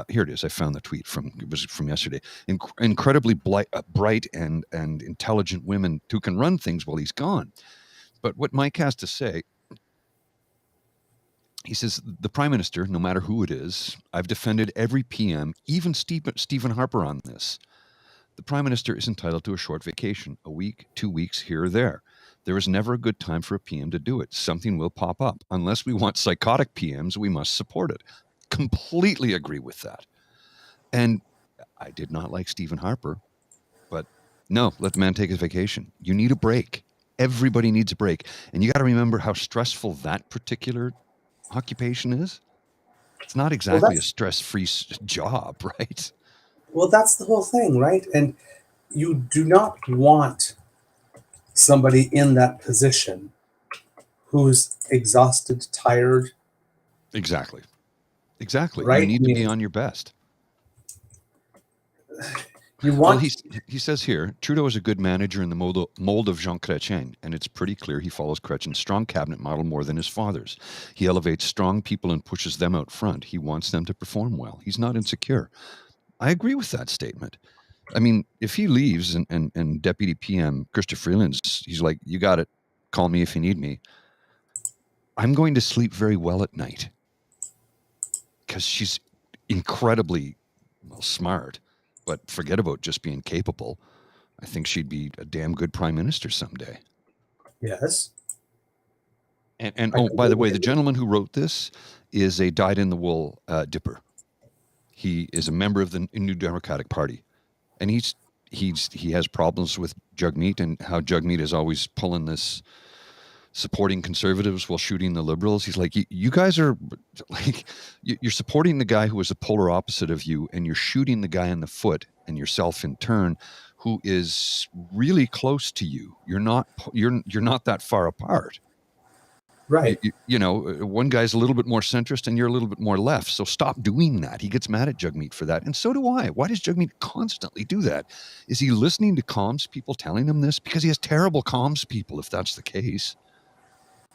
Here it is. I found the tweet it was from yesterday. Incredibly bright and intelligent women who can run things while he's gone. But what Mike has to say, he says, the prime minister, no matter who it is, I've defended every PM, even Stephen Harper on this. The prime minister is entitled to a short vacation, a week, 2 weeks here or there. There is never a good time for a PM to do it. Something will pop up. Unless we want psychotic PMs, we must support it. Completely agree with that. And I did not like Stephen Harper, but no, let the man take his vacation. You need a break. Everybody needs a break. And you got to remember how stressful that particular occupation is. It's not exactly a stress-free job, right? Well, that's the whole thing, right? And you do not want somebody in that position who's exhausted, tired. Exactly. You Right? I need to be mean, on your best. you Well, want. he says here, Trudeau is a good manager in the mold of Jean Chrétien, and it's pretty clear he follows Chrétien's strong cabinet model more than his father's. He elevates strong people and pushes them out front. He wants them to perform well. He's not insecure. I agree with that statement. I mean, if he leaves and Deputy PM Christopher Freeland's, he's like, you got it. Call me if you need me. I'm going to sleep very well at night because she's incredibly smart. But forget about just being capable. I think she'd be a damn good prime minister someday. Yes. And I oh, by the way, completely the agree. gentleman who wrote this is a dyed-in-the-wool dipper. He is a member of the New Democratic Party, and he has problems with Jugmeat and how Jugmeat is always pulling this supporting conservatives while shooting the liberals. He's like, you guys are like, you're supporting the guy who is a polar opposite of you, and you're shooting the guy in the foot and yourself in turn, who is really close to you. You're not that far apart. Right. You know, one guy's a little bit more centrist and you're a little bit more left. So stop doing that. He gets mad at Jugmeat for that. And so do I. Why does Jugmeat constantly do that? Is he listening to comms people telling him this? Because he has terrible comms people, if that's the case.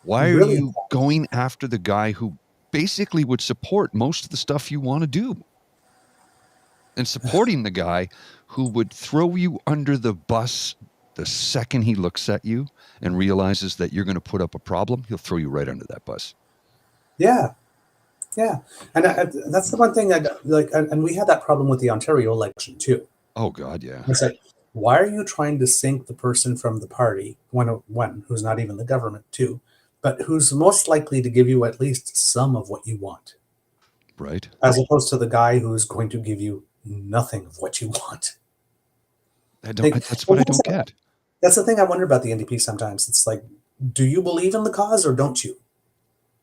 Why are Brilliant. you going after the guy who basically would support most of the stuff you want to do? And supporting the guy who would throw you under the bus the second he looks at you and realizes that you're going to put up a problem, he'll throw you right under that bus. Yeah. Yeah. And that's the one thing I like. And we had that problem with the Ontario election too. Oh, God, yeah. It's like, why are you trying to sink the person from the party, one who's not even the government, too, but who's most likely to give you at least some of what you want, Right. as opposed to the guy who's going to give you nothing of what you want? That's what I don't get. That's the thing I wonder about the NDP sometimes. It's like, do you believe in the cause or don't you?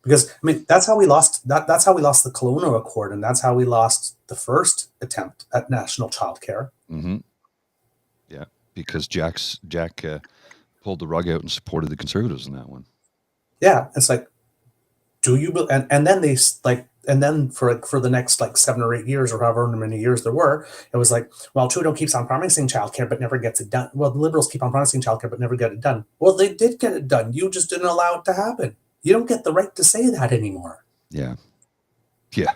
Because I mean, that's how we lost that's how we lost the Kelowna Accord, and that's how we lost the first attempt at national childcare. Mm-hmm. Yeah, because Jack pulled the rug out and supported the Conservatives in that one. Yeah, it's like, do you? And then they like, and then for the next like 7 or 8 years or however many years there were, it was like, well, Trudeau keeps on promising childcare but never gets it done. Well, the Liberals keep on promising childcare but never get it done. Well, they did get it done. You just didn't allow it to happen. You don't get the right to say that anymore. Yeah. Yeah.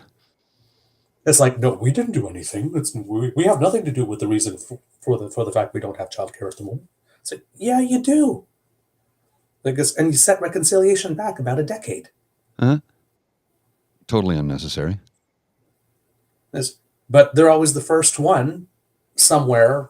It's like, no, we didn't do anything. We have nothing to do with the reason for the fact we don't have childcare at the moment. It's like, yeah, you do. Like, and you set reconciliation back about a decade. Huh? Totally unnecessary. But they're always the first one somewhere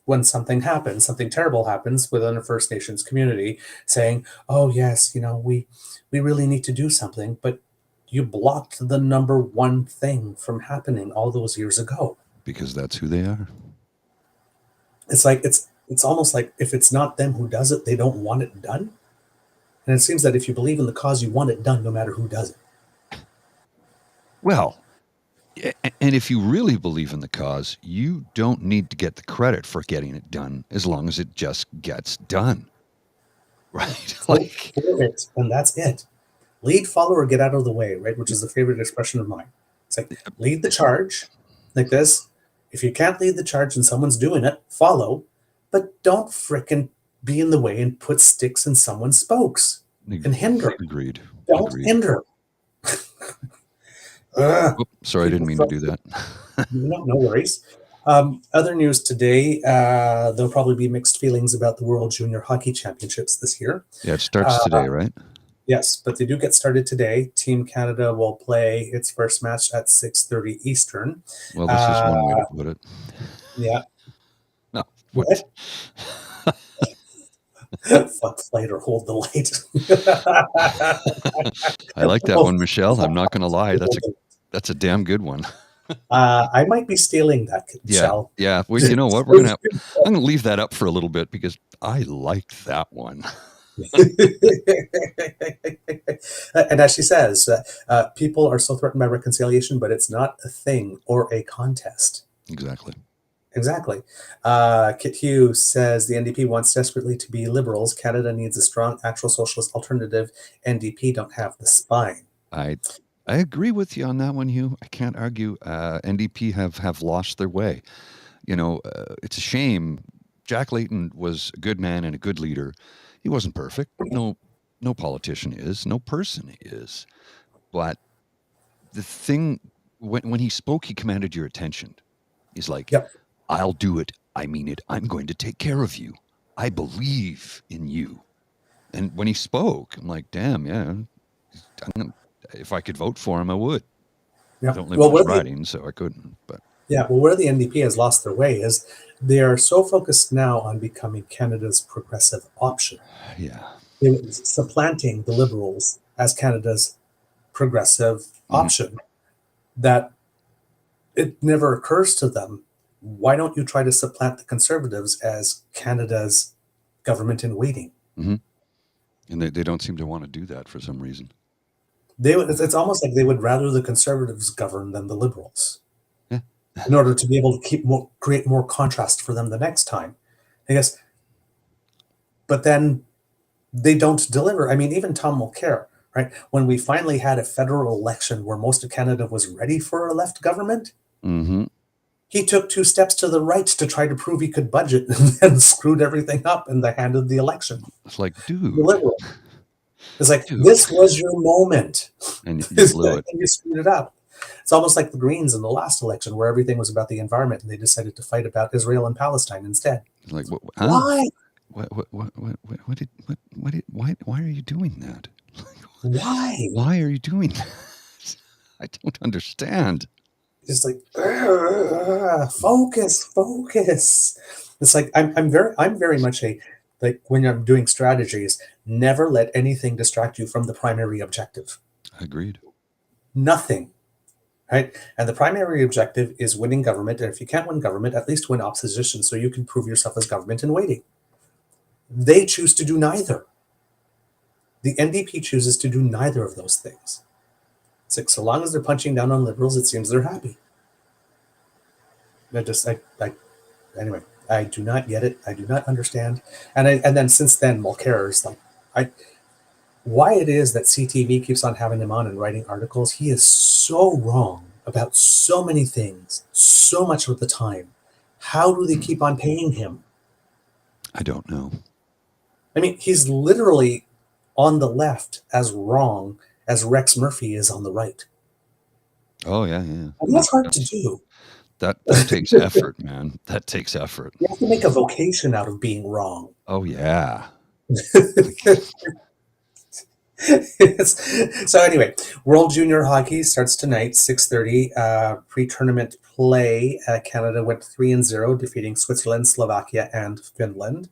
when something happens, something terrible happens within a First Nations community, saying, oh, yes, we really need to do something. But you blocked the number one thing from happening all those years ago. Because that's who they are. It's like, it's almost like if it's not them who does it, they don't want it done. And it seems that if you believe in the cause, you want it done no matter who does it. Well, and if you really believe in the cause, you don't need to get the credit for getting it done as long as it just gets done. Right? Like, and that's it. Lead, follow, or get out of the way, right? Which is the favorite expression of mine. It's like, lead the charge like this. If you can't lead the charge and someone's doing it, follow, but don't frickin' be in the way and put sticks in someone's spokes and hinder. Agreed. Don't hinder. Sorry, I didn't mean to do that. No worries. Other news today, there'll probably be mixed feelings about the World Junior Hockey Championships this year. Yeah, it starts today, right? Yes, but they do get started today. Team Canada will play its first match at 6:30 Eastern. Well, this is one way to put it. Yeah. No. What? Fuck flight or hold the light. I like that one, Michelle. I'm not going to lie. That's a damn good one. I might be stealing that, Michelle. Yeah. Well, you know what? I'm going to leave that up for a little bit because I liked that one. And as she says, people are so threatened by reconciliation, but it's not a thing or a contest. Exactly. Kit Hughes says the NDP wants desperately to be liberals. Canada needs a strong actual socialist alternative. NDP don't have the spine. I agree with you on that one, Hugh. I can't argue. NDP have lost their way. It's a shame. Jack Layton was a good man and a good leader. He wasn't perfect. No politician is. No person is. But the thing, when he spoke, he commanded your attention. He's like, yep. I'll do it. I mean it. I'm going to take care of you. I believe in you. And when he spoke, I'm like, damn, yeah. If I could vote for him, I would. Yep. I don't live in riding, so I couldn't. But Yeah, well, where the NDP has lost their way is they are so focused now on becoming Canada's progressive option, Yeah. supplanting the Liberals as Canada's progressive Mhm. option, that it never occurs to them, why don't you try to supplant the Conservatives as Canada's government in waiting? hmm And they don't seem to want to do that for some reason. It's almost like they would rather the Conservatives govern than the Liberals, Yeah. in order to be able to create more contrast for them the next time. I guess, but then they don't deliver. I mean, even Tom Mulcair, right? When we finally had a federal election where most of Canada was ready for a left government, hmm he took 2 steps to the right to try to prove he could budget and then screwed everything up in the hand of the election. It's like, The dude, Liberal. It's like, dude, this was your moment. and you blew And it. you screwed it up. It's almost like the Greens in the last election where everything was about the environment and they decided to fight about Israel and Palestine instead. It's like, huh? Why? Why are you doing that? Why? Why are you doing that? I don't understand. It's like, focus. It's like I'm very much like when I'm doing strategies, never let anything distract you from the primary objective. Agreed. Nothing. Right? And the primary objective is winning government. And if you can't win government, at least win opposition so you can prove yourself as government in waiting. They choose to do neither. The NDP chooses to do neither of those things. It's like, so long as they're punching down on Liberals, it seems they're happy. Anyway, I do not get it. I do not understand. And then since then, Mulcair is like, why it is that CTV keeps on having him on and writing articles. He is so wrong about so many things, so much of the time. How do they keep on paying him? I don't know. I mean, he's literally on the left as wrong as Rex Murphy is on the right. Oh yeah. And that's hard to do. That takes effort, man. That takes effort. You have to make a vocation out of being wrong. Oh yeah. So anyway, World Junior Hockey starts tonight, 6:30. Pre-tournament play. Canada went 3-0, defeating Switzerland, Slovakia, and Finland,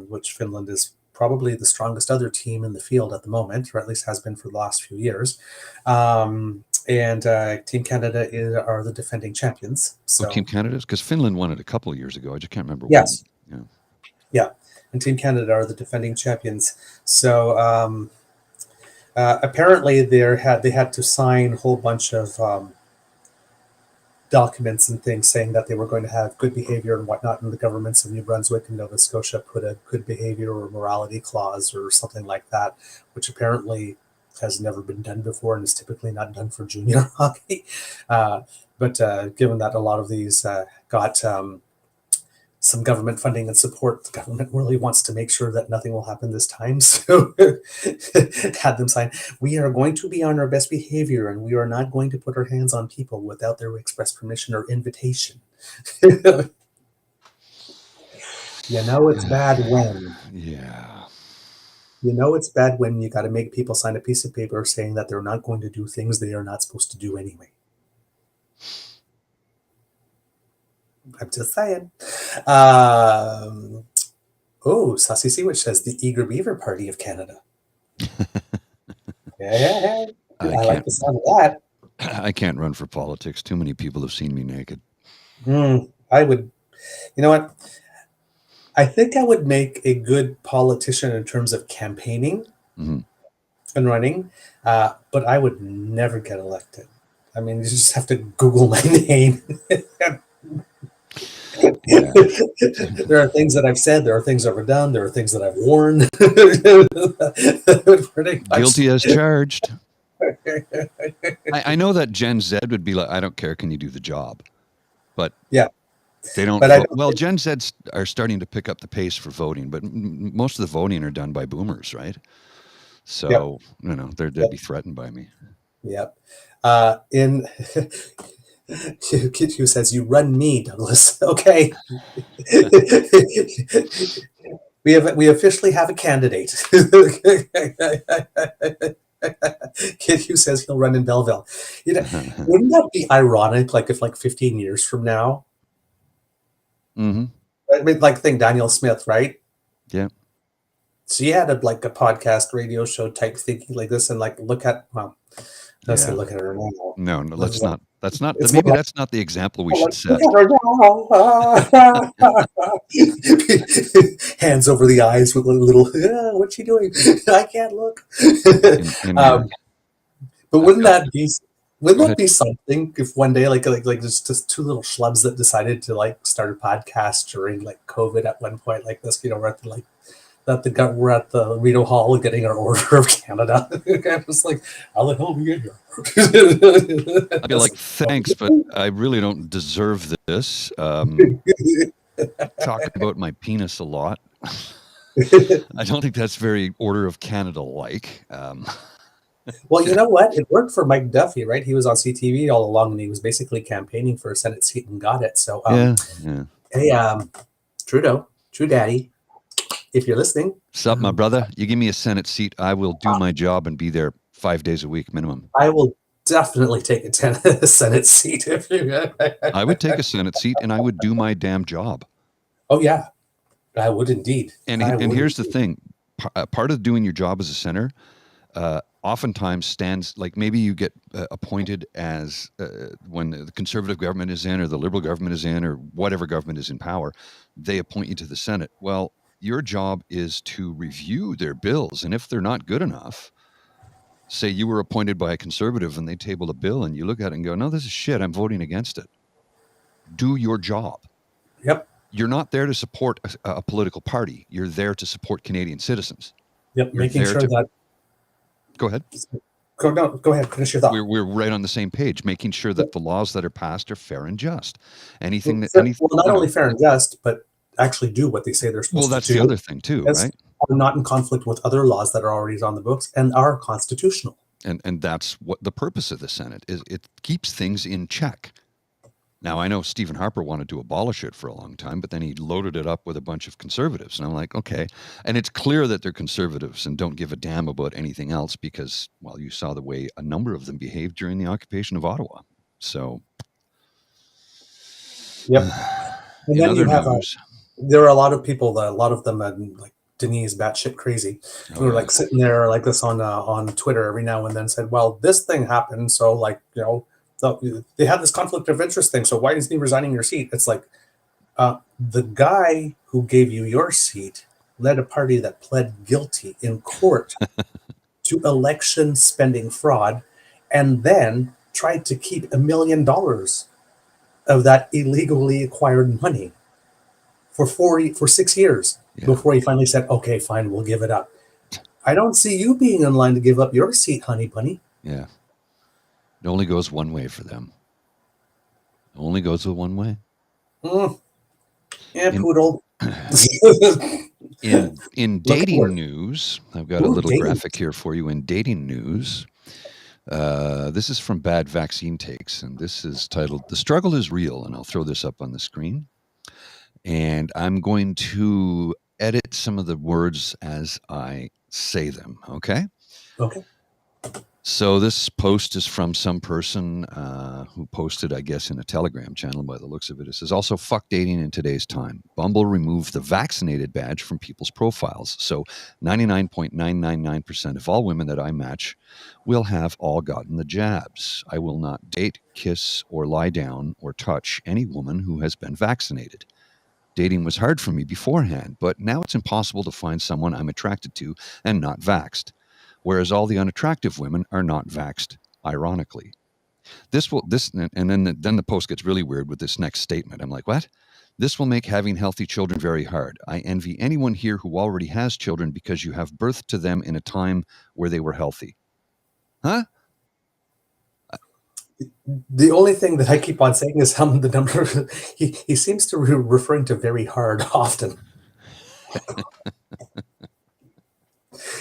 which Finland is probably the strongest other team in the field at the moment, or at least has been for the last few years. And Team Canada are the defending champions. So Team Canada's, because Finland won it a couple of years ago. I just can't remember yes, when. yeah, and Team Canada are the defending champions. So. Apparently, they had to sign a whole bunch of documents and things saying that they were going to have good behavior and whatnot, and the governments of New Brunswick and Nova Scotia put a good behavior or morality clause or something like that, which apparently has never been done before and is typically not done for junior hockey. But given that a lot of these got some government funding and support, the government really wants to make sure that nothing will happen this time. So had them sign, we are going to be on our best behavior and we are not going to put our hands on people without their express permission or invitation. You know it's bad when. Yeah. You know it's bad when you got to make people sign a piece of paper saying that they're not going to do things they are not supposed to do anyway. I'm just saying. Sassy Seawitch says the Eager Beaver Party of Canada. Yeah. I like the sound of that. I can't run for politics. Too many people have seen me naked. I would, you know what? I think I would make a good politician in terms of campaigning and running, but I would never get elected. I mean, you just have to Google my name. Yeah. There are things that I've said, there are things I've done, there are things that I've worn. Guilty as charged. I know that Gen Z would be like, I don't care, can you do the job? But yeah, they don't. Well, Gen Zs are starting to pick up the pace for voting, but most of the voting are done by boomers, right? So, you know, they'd be threatened by me. Yep. Q says, you run me, Douglas. Okay. We officially have a candidate. Kid who says he'll run in Belleville. You know, wouldn't that be ironic? Like if 15 years from now, Mm-hmm. I mean, like think Daniel Smith, right? Yeah. She had a podcast radio show type thinking like this, and look at let's say Yeah. look at her now. No, let's not. That's not. It's more Maybe that's not the example we should set. look at her now. Hands over the eyes with a little. What's she doing? I can't look. But wouldn't that be something if one day like there's just two little schlubs that decided to start a podcast during COVID at one point like this, we're at we're at the Rito Hall getting our Order of Canada. I'm just like, how the hell we get here? I'd be like, thanks, but I really don't deserve this. Talk about my penis a lot. I don't think that's very Order of Canada like. Well, you know what? It worked for Mike Duffy, right? He was on CTV all along, and he was basically campaigning for a Senate seat and got it. So, hey, Trudeau, True Daddy, if you're listening. Sup, my brother? You give me a Senate seat, I will do my job and be there 5 days a week minimum. I will definitely take a Senate seat. I would take a Senate seat, and I would do my damn job. Oh, yeah. I would indeed. And here's the thing. Part of doing your job as a senator oftentimes stands, like maybe you get appointed as when the conservative government is in or the liberal government is in or whatever government is in power, they appoint you to the Senate. Well, your job is to review their bills. And if they're not good enough, say you were appointed by a conservative and they tabled a bill and you look at it and go, no, this is shit, I'm voting against it. Do your job. Yep. You're not there to support a political party. You're there to support Canadian citizens. Yep, making sure that... Go ahead. Go ahead. Finish your thought. We're right on the same page, making sure that the laws that are passed are fair and just. Not only fair and just, but actually do what they say they're supposed to do. Well, that's the other thing too, right? Are not in conflict with other laws that are already on the books and are constitutional. And that's what the purpose of the Senate is. It keeps things in check. Now, I know Stephen Harper wanted to abolish it for a long time, but then he loaded it up with a bunch of conservatives. And I'm like, okay. And it's clear that they're conservatives and don't give a damn about anything else because, well, you saw the way a number of them behaved during the occupation of Ottawa. So, yep. And then you have there are a lot of people, a lot of them, like Denise batshit crazy, who are sitting there like this on Twitter every now and then said, well, this thing happened. So so they have this conflict of interest thing. So why isn't he resigning your seat? It's like the guy who gave you your seat led a party that pled guilty in court to election spending fraud and then tried to keep $1 million of that illegally acquired money for 6 years before he finally said, okay, fine, we'll give it up. I don't see you being in line to give up your seat, honey bunny. Yeah. It only goes one way for them. It only goes one way. Yeah, poodle. In dating news, I've got a little graphic here for you. In dating news, this is from Bad Vaccine Takes, and this is titled "The Struggle is Real," and I'll throw this up on the screen. And I'm going to edit some of the words as I say them. Okay. Okay. So this post is from some person who posted, I guess, in a Telegram channel by the looks of it. It says, also, fuck dating in today's time. Bumble removed the vaccinated badge from people's profiles. So 99.999% of all women that I match will have all gotten the jabs. I will not date, kiss, or lie down or touch any woman who has been vaccinated. Dating was hard for me beforehand, but now it's impossible to find someone I'm attracted to and not vaxxed. Whereas all the unattractive women are not vaxxed, ironically. And then the post gets really weird with this next statement. I'm like, what? This will make having healthy children very hard. I envy anyone here who already has children because you have birthed to them in a time where they were healthy. Huh? The only thing that I keep on saying is the number. He seems to be referring to very hard often.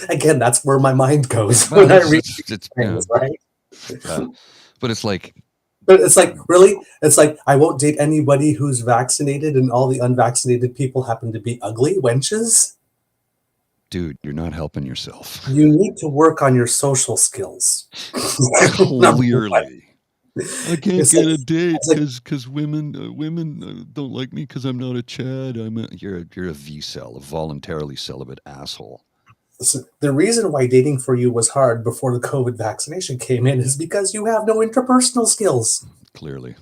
Again, that's where my mind goes when I read things, right? But it's like, really? It's like, I won't date anybody who's vaccinated and all the unvaccinated people happen to be ugly wenches? dude, you're not helping yourself. You need to work on your social skills. Clearly. I can't It's get like- a date it's like- because women don't like me because I'm not a Chad. You're a V-cell, a voluntarily celibate asshole. So the reason why dating for you was hard before the COVID vaccination came in is because you have no interpersonal skills. Clearly.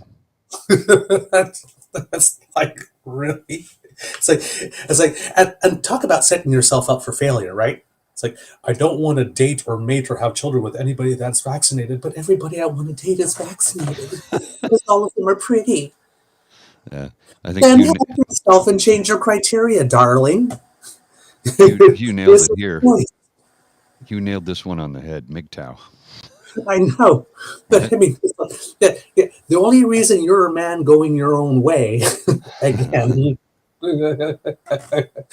that's like really. It's like, and talk about setting yourself up for failure, right? It's like, I don't want to date or mate or have children with anybody that's vaccinated, but everybody I want to date is vaccinated because all of them are pretty. Yeah, I think Then help yourself and change your criteria, darling. you nailed There's it a here. choice. You nailed this one on the head, MGTOW. I know, but I mean, the only reason you're a man going your own way, again,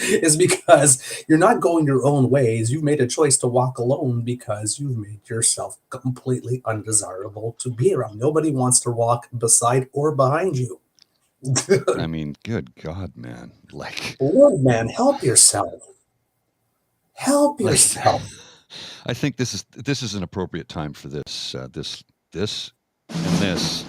is because you're not going your own ways. You've made a choice to walk alone because you've made yourself completely undesirable to be around. Nobody wants to walk beside or behind you. I mean, good God, man! Like, Lord, man, help yourself. Help yourself. I think this is an appropriate time for this, this, and this.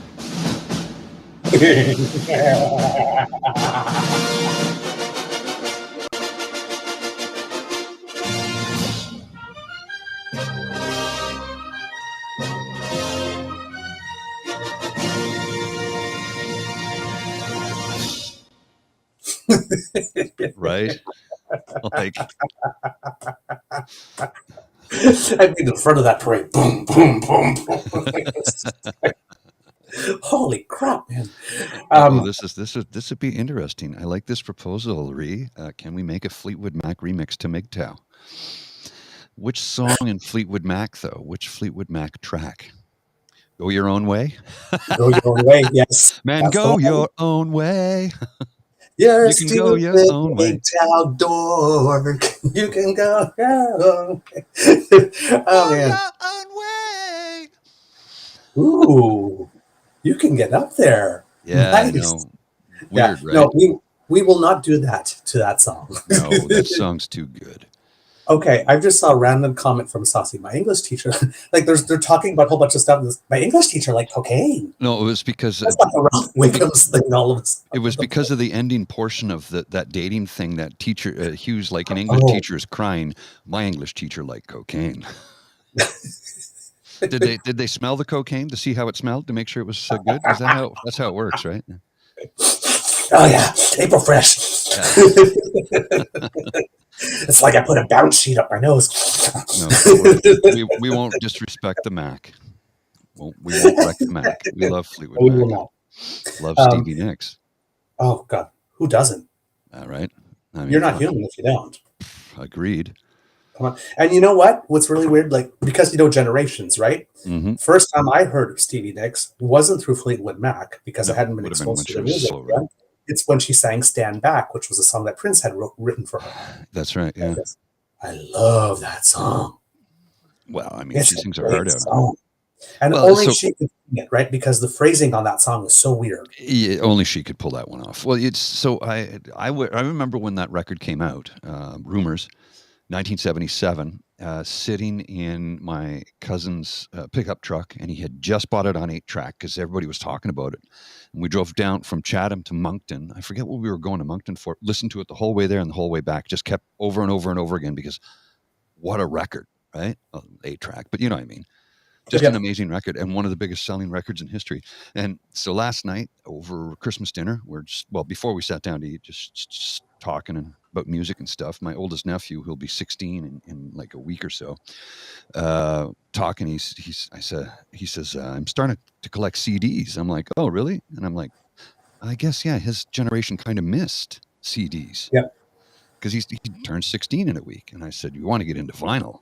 Right? Like, I'd be in front of that parade. Boom, boom, boom, boom. Holy crap, man! this would be interesting. I like this proposal, Ree. Can we make a Fleetwood Mac remix to MGTOW? Which song in Fleetwood Mac, though? Which Fleetwood Mac track? Go Your Own Way? Go your own way, yes. Man, go your own way. You're You can go your own way. Child dork. You can go your own way. Oh, Go man. your own way. Ooh, you can get up there. Yeah, Nice. I know. Weird, Yeah, right? no, we will not do that to that song. No, that song's too good. Okay, I just saw a random comment from Saucy, my English teacher. Like, they're talking about a whole bunch of stuff. My English teacher liked cocaine. No, it was because That's not the Ralph Wiggum's thing. All of us. it was because of the ending portion of that dating thing. That teacher Hughes, like an English teacher, is crying. My English teacher liked cocaine. Did they smell the cocaine to see how it smelled to make sure it was good? Is that how that's how it works, right? Oh yeah, April Fresh. It's like I put a bounce sheet up my nose. No, we won't disrespect the Mac. We won't wreck the Mac. We love Fleetwood We Mac. will not. Love Stevie Nicks. Oh God, who doesn't? All right. I mean, You're not human if you don't. Agreed. Come on. And you know what? What's really weird, like, because you know generations, right? Mm-hmm. First time I heard of Stevie Nicks wasn't through Fleetwood Mac because I hadn't been would have been exposed when to the she was music. slow, right? It's when she sang "Stand Back," which was a song that Prince had written for her. That's right. Yeah. I love that song. Well, I mean, It's she a sings her great heart out. song. And Well, only so- she could sing it, right? Because the phrasing on that song is so weird. Yeah, only she could pull that one off. Well, it's so I remember when that record came out, Rumors, 1977, sitting in my cousin's pickup truck, and he had just bought it on 8-track because everybody was talking about it. And we drove down from Chatham to Moncton. I forget what we were going to Moncton for. Listened to it the whole way there and the whole way back. Just kept over and over and over again because what a record, right? Well, 8-track, but you know what I mean. Just an amazing record and one of the biggest selling records in history. And so last night over Christmas dinner, before we sat down to eat, just talking about music and stuff. My oldest nephew, who'll be 16 in like a week or so, talking. He says, I'm starting to collect CDs. I'm like, oh, really? And I'm like, I guess, yeah, his generation kind of missed CDs. Yeah. Because he turned 16 in a week. And I said, you want to get into vinyl?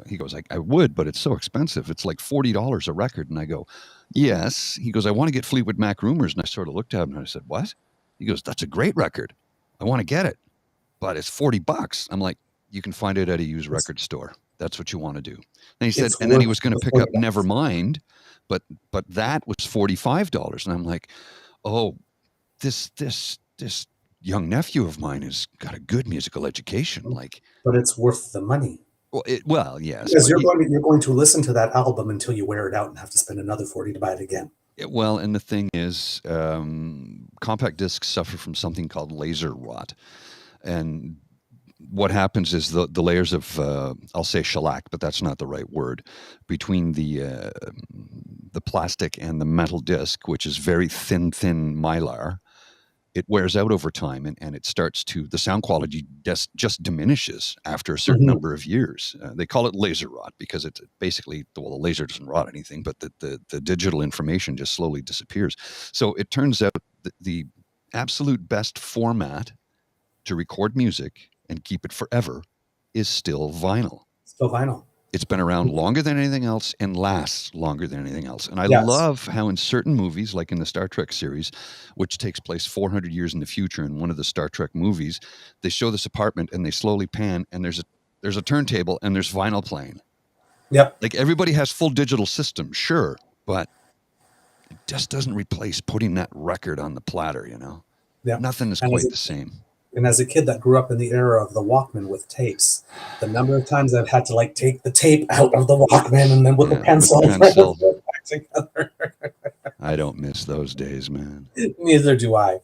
He goes, I would, but it's so expensive. It's like $40 a record. And I go, yes. He goes, I want to get Fleetwood Mac Rumors. And I sort of looked at him and I said, what? He goes, that's a great record. I want to get it, but it's $40. I'm like, you can find it at a used record store. That's what you want to do. And he said, and then he was going to pick up Nevermind, but that was $45. And I'm like, oh, this young nephew of mine has got a good musical education. Like, But it's worth the money. well, yes, Because but you're going to listen to that album until you wear it out and have to spend another 40 to buy it again. well, and the thing is, compact discs suffer from something called laser rot, and what happens is the layers of I'll say shellac, but that's not the right word, between the plastic and the metal disc, which is very thin mylar. It wears out over time, and it starts to the sound quality just diminishes after a certain Mhm. number of years. They call it laser rot because it's basically, well, the laser doesn't rot anything, but the digital information just slowly disappears. So it turns out that the absolute best format to record music and keep it forever is still vinyl. Still vinyl. It's been around longer than anything else and lasts longer than anything else. And I Yes. love how in certain movies, like in the Star Trek series, which takes place 400 years in the future, in one of the Star Trek movies, they show this apartment and they slowly pan, and there's a turntable and there's vinyl playing. Yep. Like, everybody has full digital systems, sure, but it just doesn't replace putting that record on the platter, you know? Yeah. Nothing is And quite the same. as a kid that grew up in the era of the Walkman with tapes, the number of times I've had to like take the tape out of the Walkman and then with the Yeah, pencil, with the pencil. put it back together. I don't miss those days, man. Neither do I.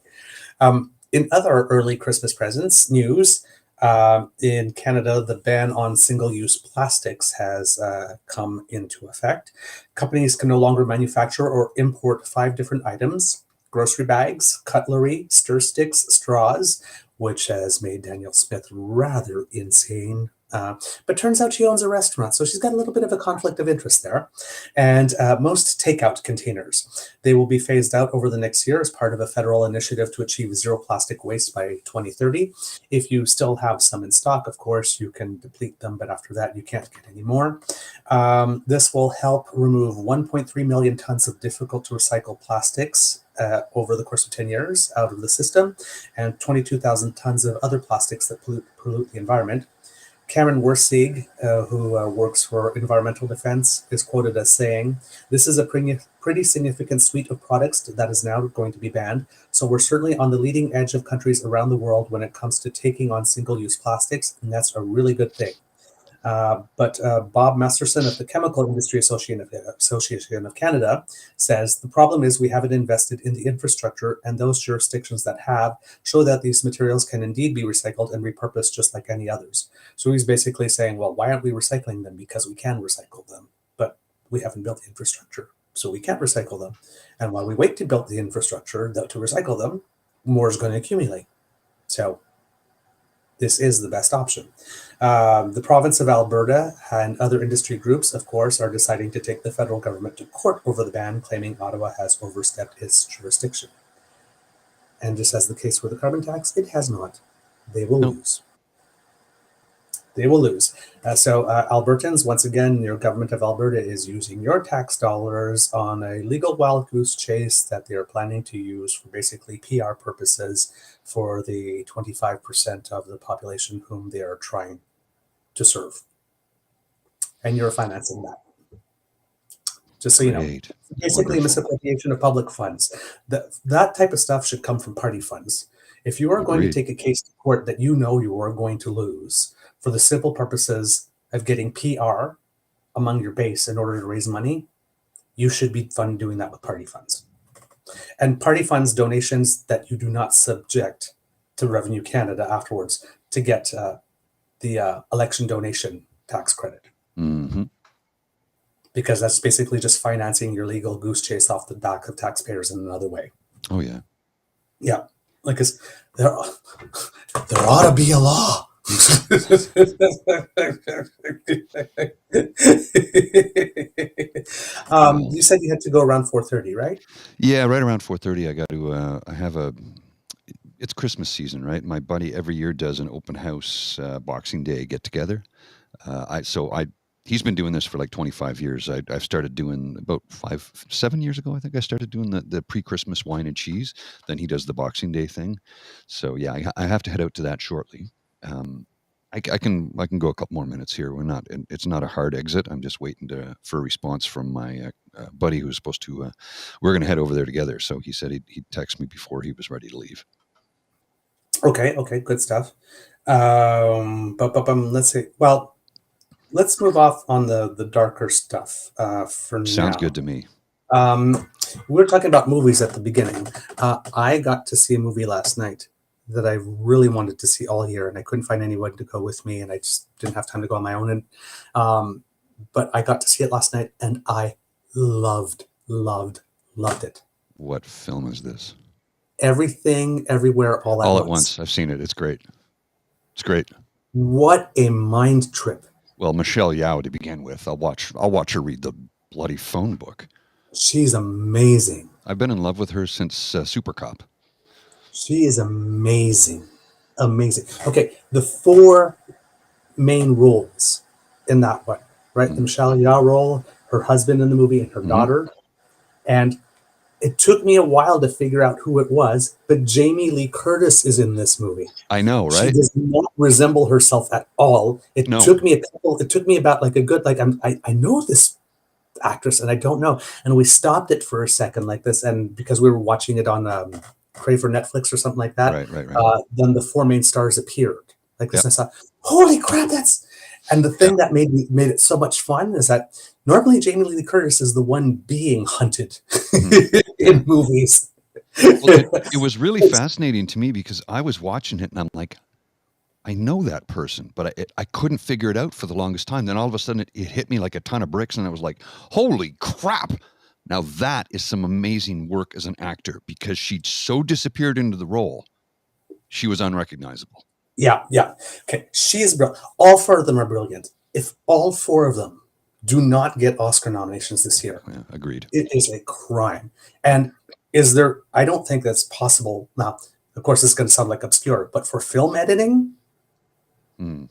In other early Christmas presents news, in Canada, the ban on single-use plastics has come into effect. Companies can no longer manufacture or import 5 different items: grocery bags, cutlery, stir sticks, straws, which has made Danielle Smith rather insane. But turns out she owns a restaurant, so she's got a little bit of a conflict of interest there. And most takeout containers. They will be phased out over the next year as part of a federal initiative to achieve zero plastic waste by 2030. If you still have some in stock, of course, you can deplete them, but after that, you can't get any more. This will help remove 1.3 million tons of difficult to recycle plastics over the course of 10 years out of the system, and 22,000 tons of other plastics that pollute the environment. Cameron Worsig, who works for Environmental Defense, is quoted as saying, "This is a pretty significant suite of products that is now going to be banned. So we're certainly on the leading edge of countries around the world when it comes to taking on single-use plastics, and that's a really good thing." But Bob Masterson of the Chemical Industry Association of Canada says the problem is we haven't invested in the infrastructure, and those jurisdictions that have show that these materials can indeed be recycled and repurposed just like any others. So he's basically saying, well, why aren't we recycling them? Because we can recycle them, but we haven't built the infrastructure, so we can't recycle them. And while we wait to build the infrastructure to recycle them, more is going to accumulate. So this is the best option. The province of Alberta and other industry groups, of course, are deciding to take the federal government to court over the ban, claiming Ottawa has overstepped its jurisdiction. And just as the case with the carbon tax, it has not. They will lose. They will lose. So Albertans, once again, your government of Alberta is using your tax dollars on a legal wild goose chase that they are planning to use for basically PR purposes for the 25% of the population whom they are trying to serve. And you're financing that. Just so you know. Great. Basically, Wonderful. misappropriation of public funds. That type of stuff should come from party funds. If you are going to Agreed. take a case to court that you know you are going to lose for the simple purposes of getting PR among your base in order to raise money, you should be doing that with party funds. And party funds donations that you do not subject to Revenue Canada afterwards to get the election donation tax credit. Mm-hmm. Because that's basically just financing your legal goose chase off the back of taxpayers in another way. Oh, yeah. Yeah. Like, there ought to be a law. You said you had to go around 4:30, right? Yeah, right around 4:30. I got to. I have a. It's Christmas season, right? My buddy every year does an open house Boxing Day get together. He's been doing this for like 25 years. I've started doing about 7 years ago. I think I started doing the pre-Christmas wine and cheese. Then he does the Boxing Day thing. So yeah, I have to head out to that shortly. I can go a couple more minutes here. It's not a hard exit. I'm just waiting for a response from my buddy who's supposed to. We're going to head over there together. So he said he'd text me before he was ready to leave. Okay, good stuff. Let's see. Well, let's move off on the darker stuff for Sounds now. good to me. We were talking about movies at the beginning. I got to see a movie last night that I really wanted to see all year, and I couldn't find anyone to go with me, and I just didn't have time to go on my own. And but I got to see it last night, and I loved it. What film is this? Everything, Everywhere, All at Once. I've seen it. It's great. It's great. What a mind trip. Well, Michelle Yeoh to begin with. I'll watch her read the bloody phone book. She's amazing. I've been in love with her since Super Cop. She is amazing. Amazing. Okay, the four main roles in that one, right? Mm-hmm. The Michelle Yeoh role, her husband in the movie, and her daughter. And it took me a while to figure out who it was, but Jamie Lee Curtis is in this movie. I know, right? She does not resemble herself at all. It took me about like a good, I know this actress and I don't know. And we stopped it for a second like this. And because we were watching it on Crave or Netflix or something like that, right. Then the four main stars appeared like this. And I thought, holy crap, and the thing that made it so much fun is that normally Jamie Lee Curtis is the one being hunted in movies. Well, it was really fascinating to me because I was watching it and I'm like, I know that person, but I couldn't figure it out for the longest time. Then all of a sudden it hit me like a ton of bricks and I was like, holy crap. Now that is some amazing work as an actor because she so disappeared into the role. She was unrecognizable. Yeah. Okay, she's brilliant. All four of them are brilliant. If all four of them do not get Oscar nominations this year, agreed. It is a crime. And I don't think that's possible. Now, of course, it's going to sound like obscure, but for film editing, I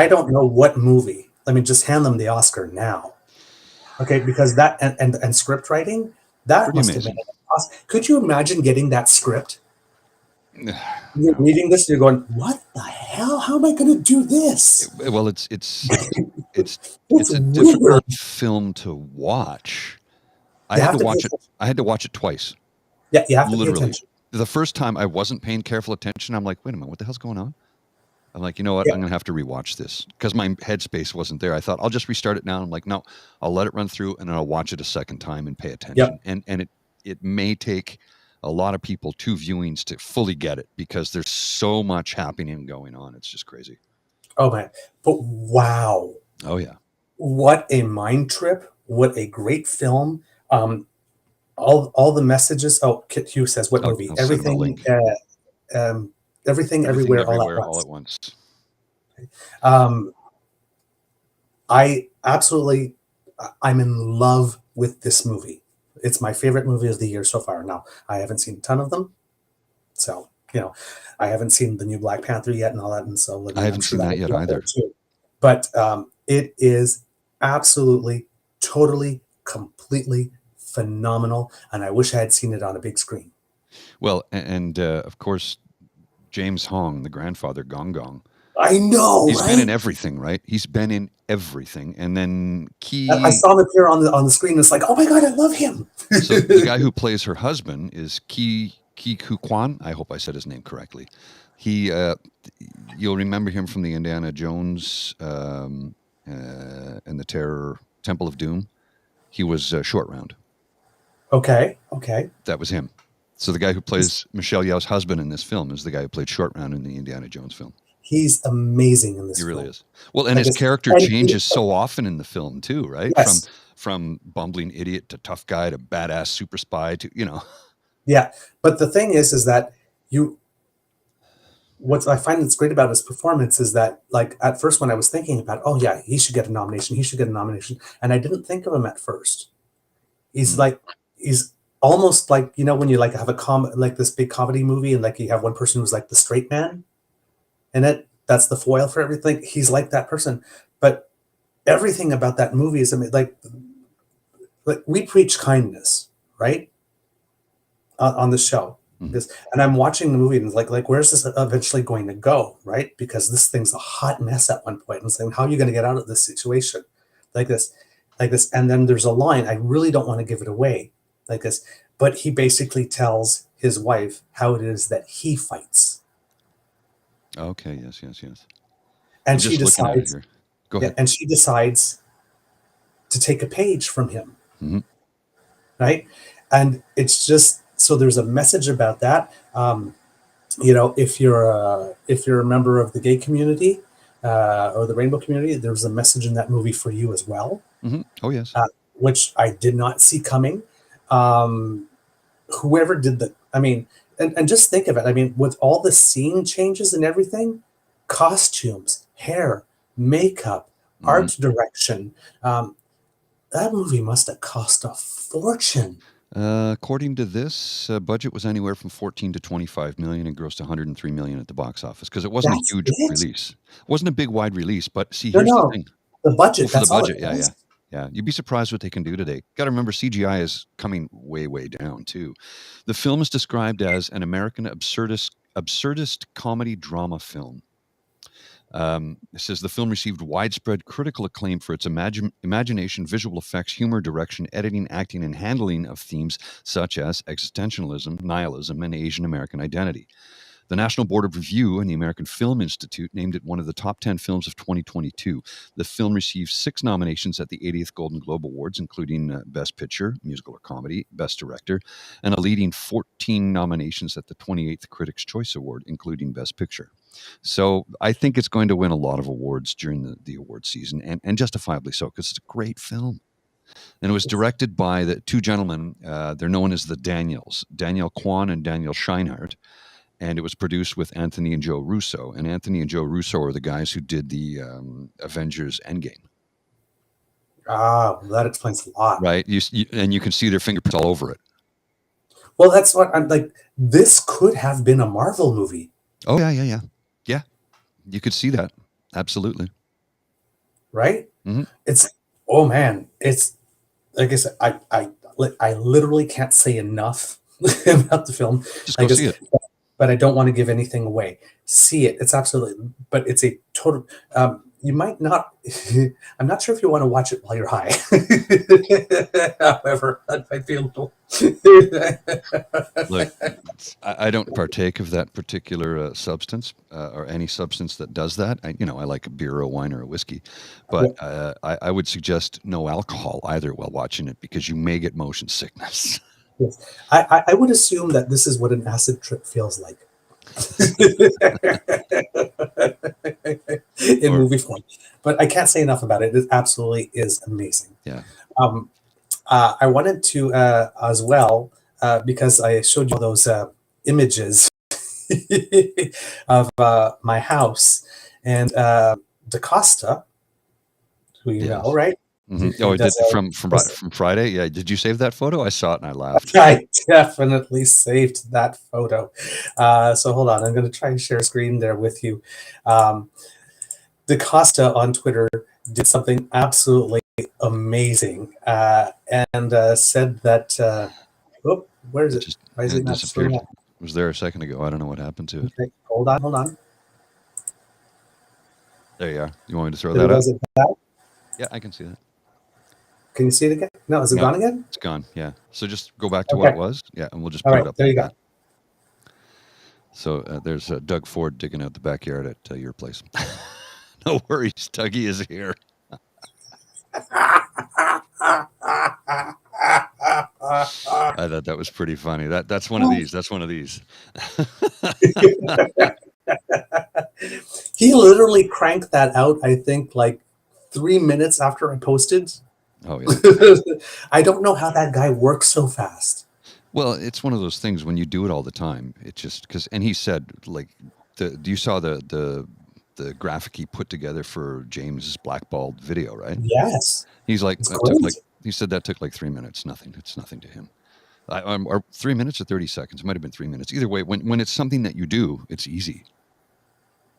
don't know what movie. Let me just hand them the Oscar now. Okay, because that and script writing, that pretty must amazing. Have been awesome. Could you imagine getting that script? You're reading this, you're going, "What the hell? How am I going to do this?" Well, it's a difficult film to watch. I had to watch it twice. Yeah, you have to literally. pay attention. The first time I wasn't paying careful attention. I'm like, wait a minute, what the hell's going on? I'm like, you know what? I'm going to have to rewatch this because my headspace wasn't there. I thought I'll just restart it now. I'm like, no, I'll let it run through and then I'll watch it a second time and pay attention. Yep. And it may take a lot of people 2 viewings to fully get it because there's so much happening and going on. It's just crazy. Oh man, but wow. Oh yeah. What a mind trip. What a great film. All the messages. Oh, Kit Hugh says, what movie? Everything, Everywhere, All at Once. I'm in love with this movie. It's my favorite movie of the year so far. Now, I haven't seen a ton of them. So, I haven't seen the new Black Panther yet and all that. And so I haven't seen that yet either. But it is absolutely, totally, completely phenomenal. And I wish I had seen it on a big screen. Well, and of course, James Hong, the grandfather, Gong Gong. I know. He's been in everything, right? He's been in everything. And then I saw him appear on the screen. It's like, oh my God, I love him. So the guy who plays her husband is Ki Kwan. I hope I said his name correctly. You'll remember him from the Indiana Jones and the Terror Temple of Doom. He was Short Round. Okay. That was him. So the guy who plays Michelle Yeoh's husband in this film is the guy who played Short Round in the Indiana Jones film. He's amazing in this film. He really is. Well, and his character changes so often in the film too, right? Yes. From bumbling idiot to tough guy to badass super spy to, Yeah, but the thing is that what I find that's great about his performance is that, like, at first when I was thinking about, oh yeah, he should get a nomination, and I didn't think of him at first. He's he's almost like, when you like have like this big comedy movie and like you have one person who's like the straight man in that's the foil for everything. He's like that person, but everything about that movie is, like we preach kindness, right? On the show. And I'm watching the movie and it's like, where's this eventually going to go, right? Because this thing's a hot mess at one point. And saying, how are you going to get out of this situation? Like this. And then there's a line, I really don't want to give it away, like this, but he basically tells his wife how it is that he fights. Okay. Yes. Yes. Yes. I'm And she just looking at it decides, here. Go yeah, ahead. and she decides to take a page from him, Hmm. right? And it's just so there's a message about that. You know, if you're a member of the gay community or the rainbow community, there's a message in that movie for you as well, Hmm. Oh, yes. uh, which I did not see coming. Um, Whoever did the, I mean, and just think of it. I mean, with all the scene changes and everything, costumes, hair, makeup, Hmm. art direction, um, that movie must have cost a fortune. According to this, budget was anywhere from 14 to 25 million and grossed 103 million at the box office because it wasn't a That's huge it. release. It wasn't a big wide release, but see, No, here's the no, thing. the Well, budget. for the That's all it budget, yeah, yeah. was. Yeah, you'd be surprised what they can do today. Got to remember, CGI is coming way, way down too. The film is described as an American absurdist comedy drama film. It says the film received widespread critical acclaim for its imagination, visual effects, humor, direction, editing, acting, and handling of themes such as existentialism, nihilism, and Asian American identity. The National Board of Review and the American Film Institute named it one of the top 10 films of 2022. The film received 6 nominations at the 80th Golden Globe Awards, including Best Picture, Musical or Comedy, Best Director, and a leading 14 nominations at the 28th Critics' Choice Award, including Best Picture. So I think it's going to win a lot of awards during the award season, and justifiably so, because it's a great film. And it was directed by the 2 gentlemen. They're known as the Daniels, Daniel Kwan and Daniel Scheinhardt, and it was produced with Anthony and Joe Russo. And Anthony and Joe Russo are the guys who did the Avengers Endgame, Ah, well, that explains a lot. right? And you can see their fingerprints all over it. Well, that's what I'm like. This could have been a Marvel movie, Oh yeah, yeah, yeah, yeah. You could see that absolutely. right? Hmm. It's oh man, it's like I said, I literally can't say enough about the film. Just I go see guess, it. but I don't want to give anything away. See it. It's absolutely, but it's a total. You might not. I'm not sure if you want to watch it while you're high. However, that might be a little. Look, I don't partake of that particular substance or any substance that does that. I like a beer, or a wine, or a whiskey, but I would suggest no alcohol either while watching it because you may get motion sickness. Yes. I would assume that this is what an acid trip feels like in Or movie form. But I can't say enough about it. It absolutely is amazing. yeah, Um, I wanted to as well because I showed you all those images of my house and DaCosta, who you know, yes. right? He Oh, does from Friday. Yeah, did you save that photo? I saw it and I laughed. I definitely saved that photo. So hold on, I'm going to try and share a screen there with you. DaCosta on Twitter did something absolutely amazing and said that. Oh, where is It it? just Why is it not showing disappeared. up? It was there a second ago. I don't know what happened to it. Okay, hold on, hold on. There you are. You want me to throw There that up? was it back. Yeah, I can see that. Can you see it again? No, is it No, gone again? it's gone. Yeah. So just go back to what Okay. it was. Yeah, and we'll just All put right, it up there like you go. that. So there's Doug Ford digging out the backyard at your place. No worries, Dougie is here. I thought that was pretty funny. That's one of these. That's one of these. He literally cranked that out, I think, like 3 minutes after I posted. Oh yeah. I don't know how that guy works so fast. Well, it's one of those things when you do it all the time. It just because, and he said like, you saw the graphic he put together for James's blackballed video, right? Yes, He's like it's that took like great. he said that took like 3 minutes. Nothing. It's nothing to him. Or 3 minutes or 30 seconds. It might have been 3 minutes. Either way, when it's something that you do, it's easy.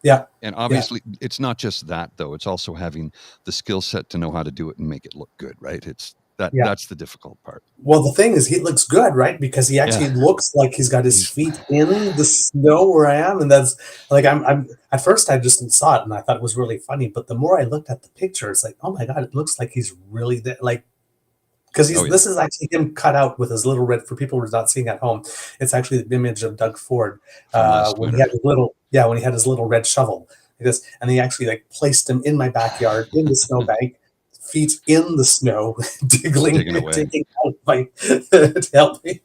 Yeah, And yeah, obviously, it's not just that though. It's also having the skill set to know how to do it and make it look good, right? It's yeah. that's the difficult part. Well, the thing is, he looks good, right? Because he actually Yeah. looks like he's got his He's feet in the snow where I am, and that's like I'm. At first, I just saw it and I thought it was really funny, but the more I looked at the picture, it's like, oh my god, it looks like he's really there. Like Because Oh, yeah. this is actually him cut out with his little red. For people who are not seeing at home, it's actually the image of Doug Ford From last when he winter. had when he had his little red shovel. And he actually like placed him in my backyard in the snowbank, feet in the snow, Digging away. digging out to help me.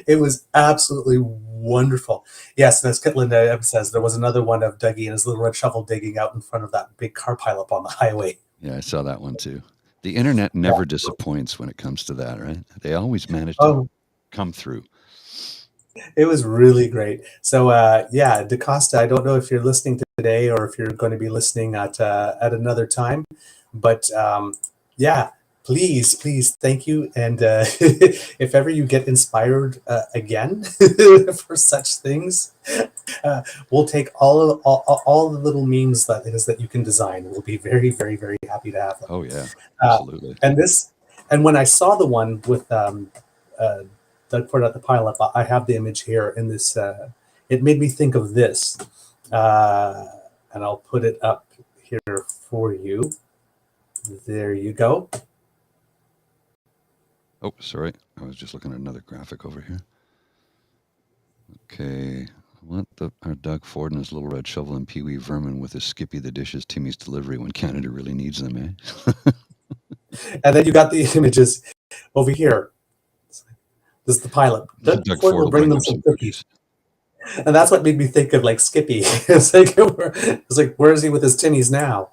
It was absolutely wonderful. Yes, and as Linda says, there was another one of Dougie and his little red shovel digging out in front of that big car pileup on the highway. Yeah, I saw that one too. The internet never disappoints when it comes to that, right? They always manage to Oh, come through. it was really great. So yeah, DaCosta, I don't know if you're listening today or if you're going to be listening at another time, but yeah, please, thank you. And if ever you get inspired again for such things, we'll take all the little memes that it is that you can design. We'll be very happy to have them. Oh yeah, absolutely. And when I saw the one with Doug Ford at the pileup, I have the image here in this. It made me think of this, and I'll put it up here for you. There you go. Oh, sorry. I was just looking at another graphic over here. Okay. What are Doug Ford and his little red shovel and Pee Wee Vermin with his Skippy the Dishes Timmy's delivery when Canada really needs them, eh? And then you got the images over here. This is the pilot. Doug Ford will bring them some cookies. And that's what made me think of like Skippy. It's like, where is he with his Timmies now?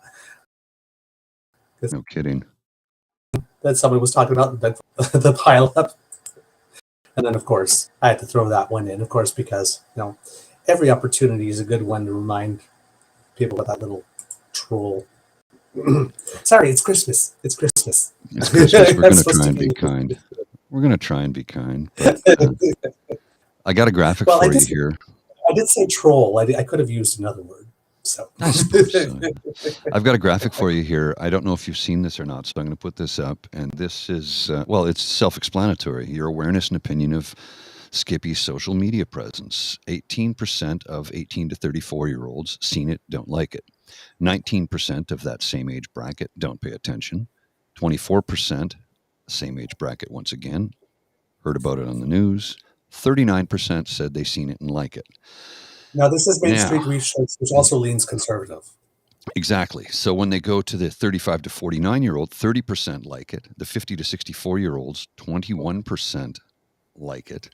No kidding. That someone was talking about the pileup. And then, of course, I had to throw that one in, of course, because, every opportunity is a good one to remind people about that little troll. Sorry, it's Christmas. It's Christmas. It's Christmas. We're going to try and be kind. We're going to try and be kind. But, I got a graphic for you here. I did say troll. I could have used another word. So I suppose so. I've got a graphic for you here. I don't know if you've seen this or not, so I'm going to put this up. And this is, it's self-explanatory. Your awareness and opinion of Skippy's social media presence. 18% of 18 to 34-year-olds seen it, don't like it. 19% of that same age bracket don't pay attention. 24%, same age bracket once again, heard about it on the news. 39% said they seen it and like it. Now, this is Main Street Research, which also leans conservative. Exactly. So when they go to the 35 to 49-year-old, 30% like it. The 50 to 64-year-olds, 21% like it.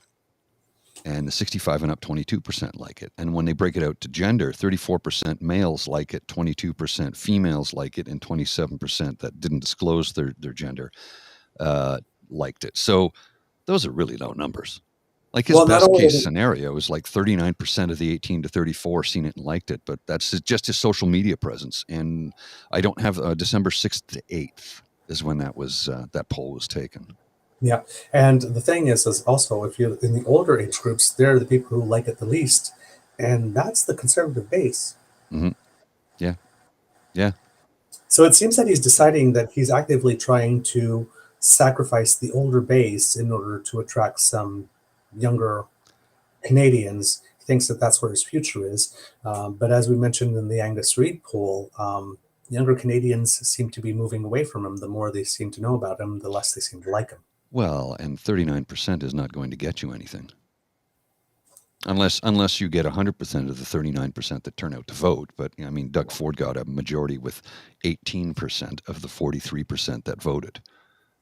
And the 65 and up, 22% like it. And when they break it out to gender, 34% males like it, 22% females like it, and 27% that didn't disclose their gender liked it. So those are really low numbers. Like his best case scenario is like 39% of the 18 to 34 seen it and liked it, but that's just his social media presence. And I don't have December 6th to 8th is when that was that poll was taken. Yeah, and the thing is also if you're in the older age groups, they're the people who like it the least, and that's the conservative base. Mm-hmm. Yeah. So it seems that he's deciding that he's actively trying to sacrifice the older base in order to attract some younger Canadians. He thinks that that's where his future is. But as we mentioned in the Angus Reid poll, younger Canadians seem to be moving away from him. The more they seem to know about him, the less they seem to like him. Well, and 39% is not going to get you anything. Unless you get 100% of the 39% that turn out to vote. But, I mean, Doug Ford got a majority with 18% of the 43% that voted.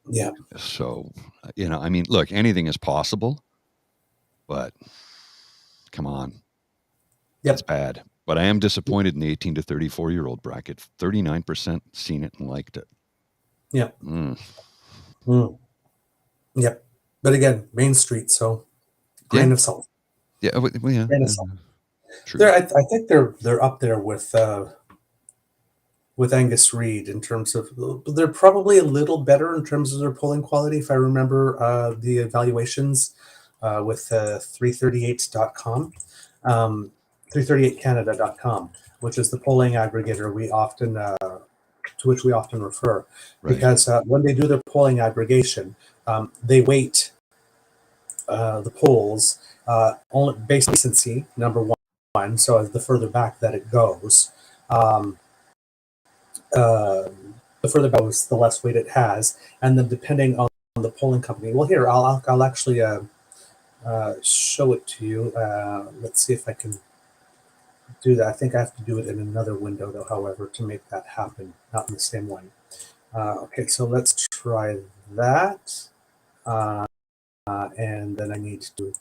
Yeah. So, I mean, look, anything is possible, but come on. That's bad. But I am disappointed in the 18 to 34-year-old bracket. 39% seen it and liked it. Yeah. Yep. But again, Main Street, so grain of salt. Yeah, well, yeah. Grain of salt. True. I think they're up there with Angus Reid in terms of they're probably a little better in terms of their polling quality. If I remember the evaluations with 338.com, 338canada.com, which is the polling aggregator we often to which we often refer, because when they do their polling aggregation, they weight the polls only based on recency, number one. So the further back that it goes, the further back goes, the less weight it has, and then depending on the the polling company. Well, here I'll actually show it to you. Let's see if I can do that. I think I have to do it in another window, though. However, to make that happen, not in the same one. Okay, so let's try that, and then I need to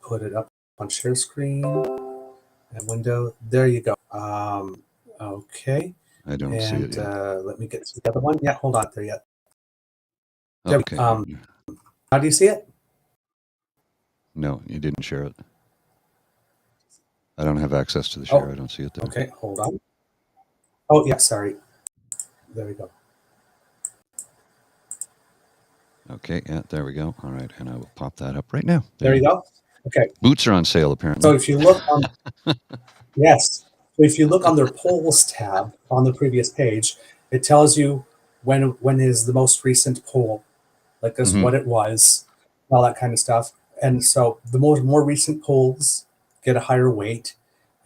put it up on share screen and window. There you go. Okay. I don't see it yet. Let me get to the other one. Yeah, hold on there yet. Okay. How do you see it? No, you didn't share it. I don't have access to the share. I don't see it there. Okay, hold on. Oh, yeah, sorry. There we go. Okay, yeah, there we go. All right, and I will pop that up right now. There you go. Okay. Boots are on sale, apparently. So if you look on, yes. So if you look on their polls tab on the previous page, it tells you when is the most recent poll, like this, what it was, all that kind of stuff. And so the more recent polls get a higher weight,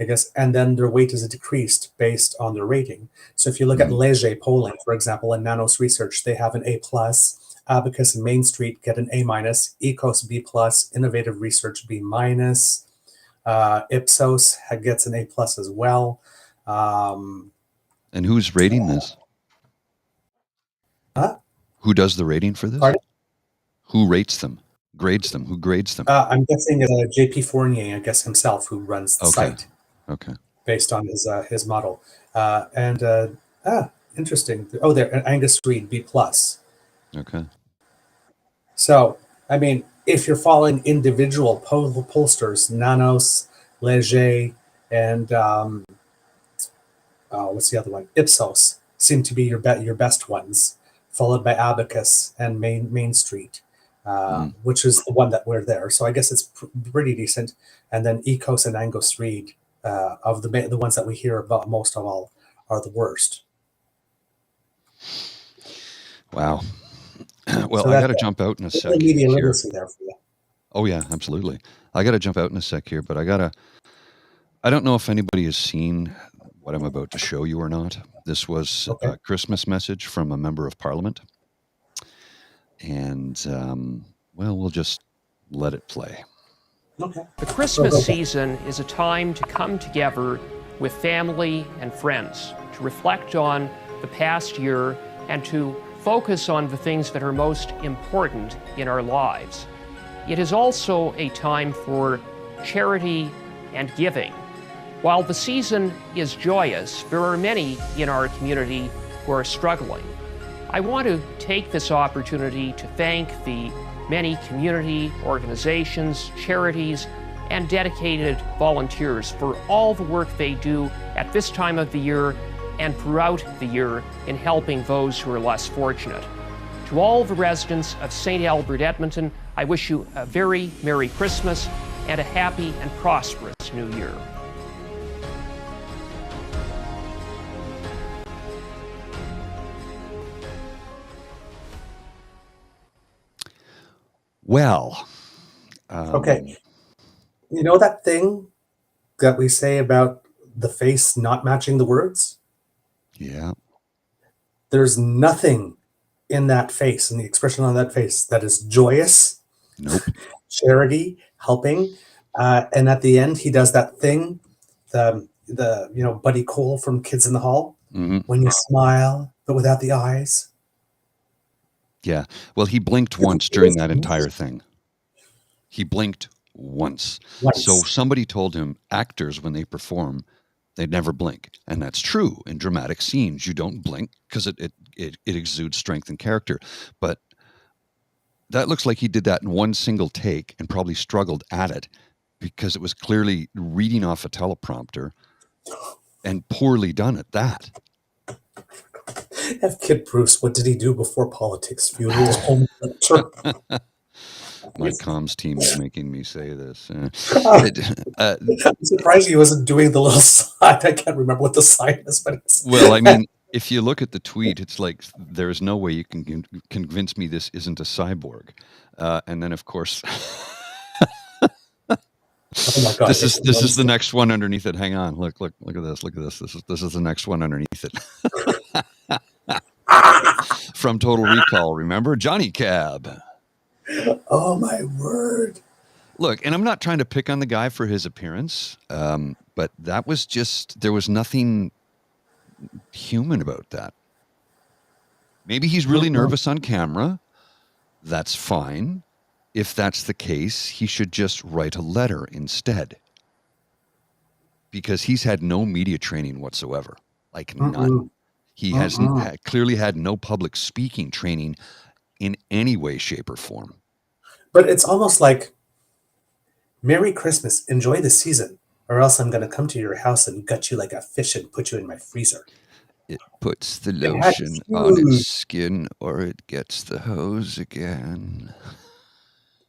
I guess, and then their weight is decreased based on their rating. So if you look at Leger polling, for example, in Nanos Research, they have an A+, Abacus and Main Street get an A-, Ecos B+, Innovative Research B-, Ipsos gets an A+ as well. And who's rating this? Who does the rating for this? Pardon? Who rates them? Grades them? Who grades them? I'm guessing it's J.P. Fournier, I guess himself, who runs the site. Okay. Based on his model. Interesting. Oh, there, Angus Reid, B+. Okay. So, I mean, if you're following individual pollsters, Nanos, Leger, and what's the other one? Ipsos seem to be your best ones, followed by Abacus and Main Street, which is the one that we're there. So I guess it's pretty decent. And then Ecos and Angus Reid, of the ones that we hear about most of all, are the worst. Wow. Well, so I got to jump out in a sec. Media literacy there for you. Oh yeah, absolutely. I got to jump out in a sec here, but I don't know if anybody has seen what I'm about to show you or not. This was a Christmas message from a member of Parliament, and well, we'll just let it play. Okay. The Christmas season is a time to come together with family and friends to reflect on the past year and to focus on the things that are most important in our lives. It is also a time for charity and giving. While the season is joyous, there are many in our community who are struggling. I want to take this opportunity to thank the many community organizations, charities, and dedicated volunteers for all the work they do at this time of the year and throughout the year in helping those who are less fortunate. To all the residents of St. Albert, Edmonton, I wish you a very Merry Christmas and a happy and prosperous New Year. Well, okay. You know that thing that we say about the face not matching the words? Yeah. There's nothing in that face, in the expression on that face, that is joyous. Nope. Charity, helping, and at the end he does that thing, the Buddy Cole from Kids in the Hall, when you smile but without the eyes. Yeah. Well, he blinked once during that entire thing. He blinked once. So somebody told him actors, when they perform, they never blink. And that's true. In dramatic scenes, you don't blink because it exudes strength and character. But that looks like he did that in one single take and probably struggled at it because it was clearly reading off a teleprompter and poorly done at that. F. Kid Bruce, what did he do before politics? Funerals, home lecture. My comms team is making me say this. I'm surprised he wasn't doing the little sign. I can't remember what the sign is, but it's... Well, I mean, if you look at the tweet, it's like there's no way you can convince me this isn't a cyborg. And then, of course, oh my God, this is the next one underneath it. Hang on, look at this. Look at this. This is the next one underneath it. From Total Recall, remember Johnny Cab? Oh my word. Look, and I'm not trying to pick on the guy for his appearance, but that was just, there was nothing human about that. Maybe he's really nervous on camera. That's fine. If that's the case, he should just write a letter instead. Because he's had no media training whatsoever. Like none. He has clearly had no public speaking training in any way, shape, or form. But it's almost like, Merry Christmas, enjoy the season, or else I'm going to come to your house and gut you like a fish and put you in my freezer. It puts the lotion on its skin, or it gets the hose again.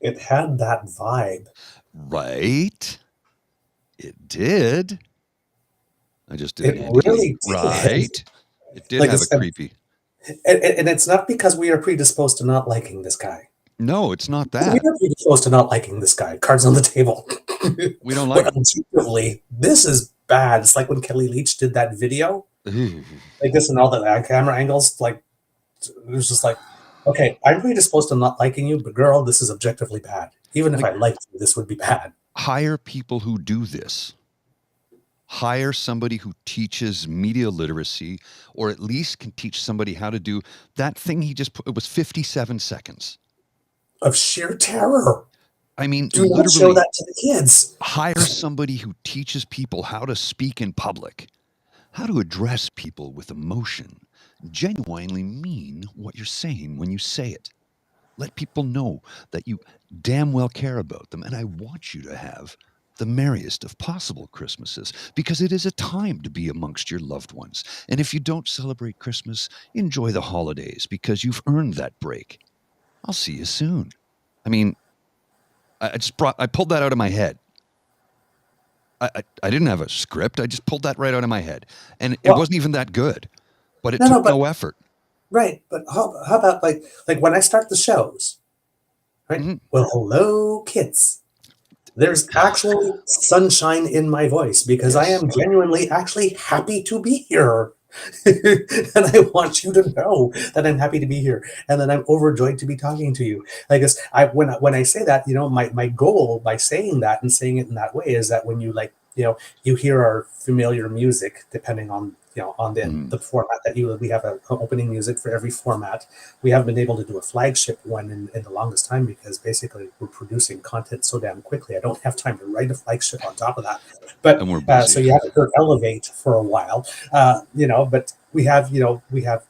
It had that vibe. Right? It did. I just did It an really did. Right? It did Like have a creepy. And it's not because we are predisposed to not liking this guy. No, it's not We that. are predisposed to not liking this guy. Cards on the table. We don't like But objectively, this is bad. It's like when Kelly Leach did that video. Ooh. Like this and all the camera angles. Like, it was just like, okay, I'm predisposed to not liking you, but girl, this is objectively bad. Even if I liked you, this would be bad. Hire people who do this. Hire somebody who teaches media literacy, or at least can teach somebody how to do that thing he just put. It was 57 seconds. Of sheer terror. I mean, do not show that to the kids. Hire somebody who teaches people how to speak in public, how to address people with emotion, genuinely mean what you're saying when you say it. Let people know that you damn well care about them, and I want you to have the merriest of possible Christmases, because it is a time to be amongst your loved ones. And if you don't celebrate Christmas, enjoy the holidays, because you've earned that break. I'll see you soon. I mean, I pulled that out of my head. I didn't have a script. I just pulled that right out of my head. And it wasn't even that good, but it took no effort. Right. But how about like when I start the shows, right? Mm-hmm. Well, hello, kids. There's actually sunshine in my voice because I am genuinely actually happy to be here. And I want you to know that I'm happy to be here and that I'm overjoyed to be talking to you. I guess when I say that, my goal by saying that and saying it in that way is that when you you hear our familiar music, depending on on the format that we have an opening music for every format. We haven't been able to do a flagship one in the longest time because basically we're producing content so damn quickly. I don't have time to write a flagship on top of that. But so you haven't heard Elevate for a while, but we have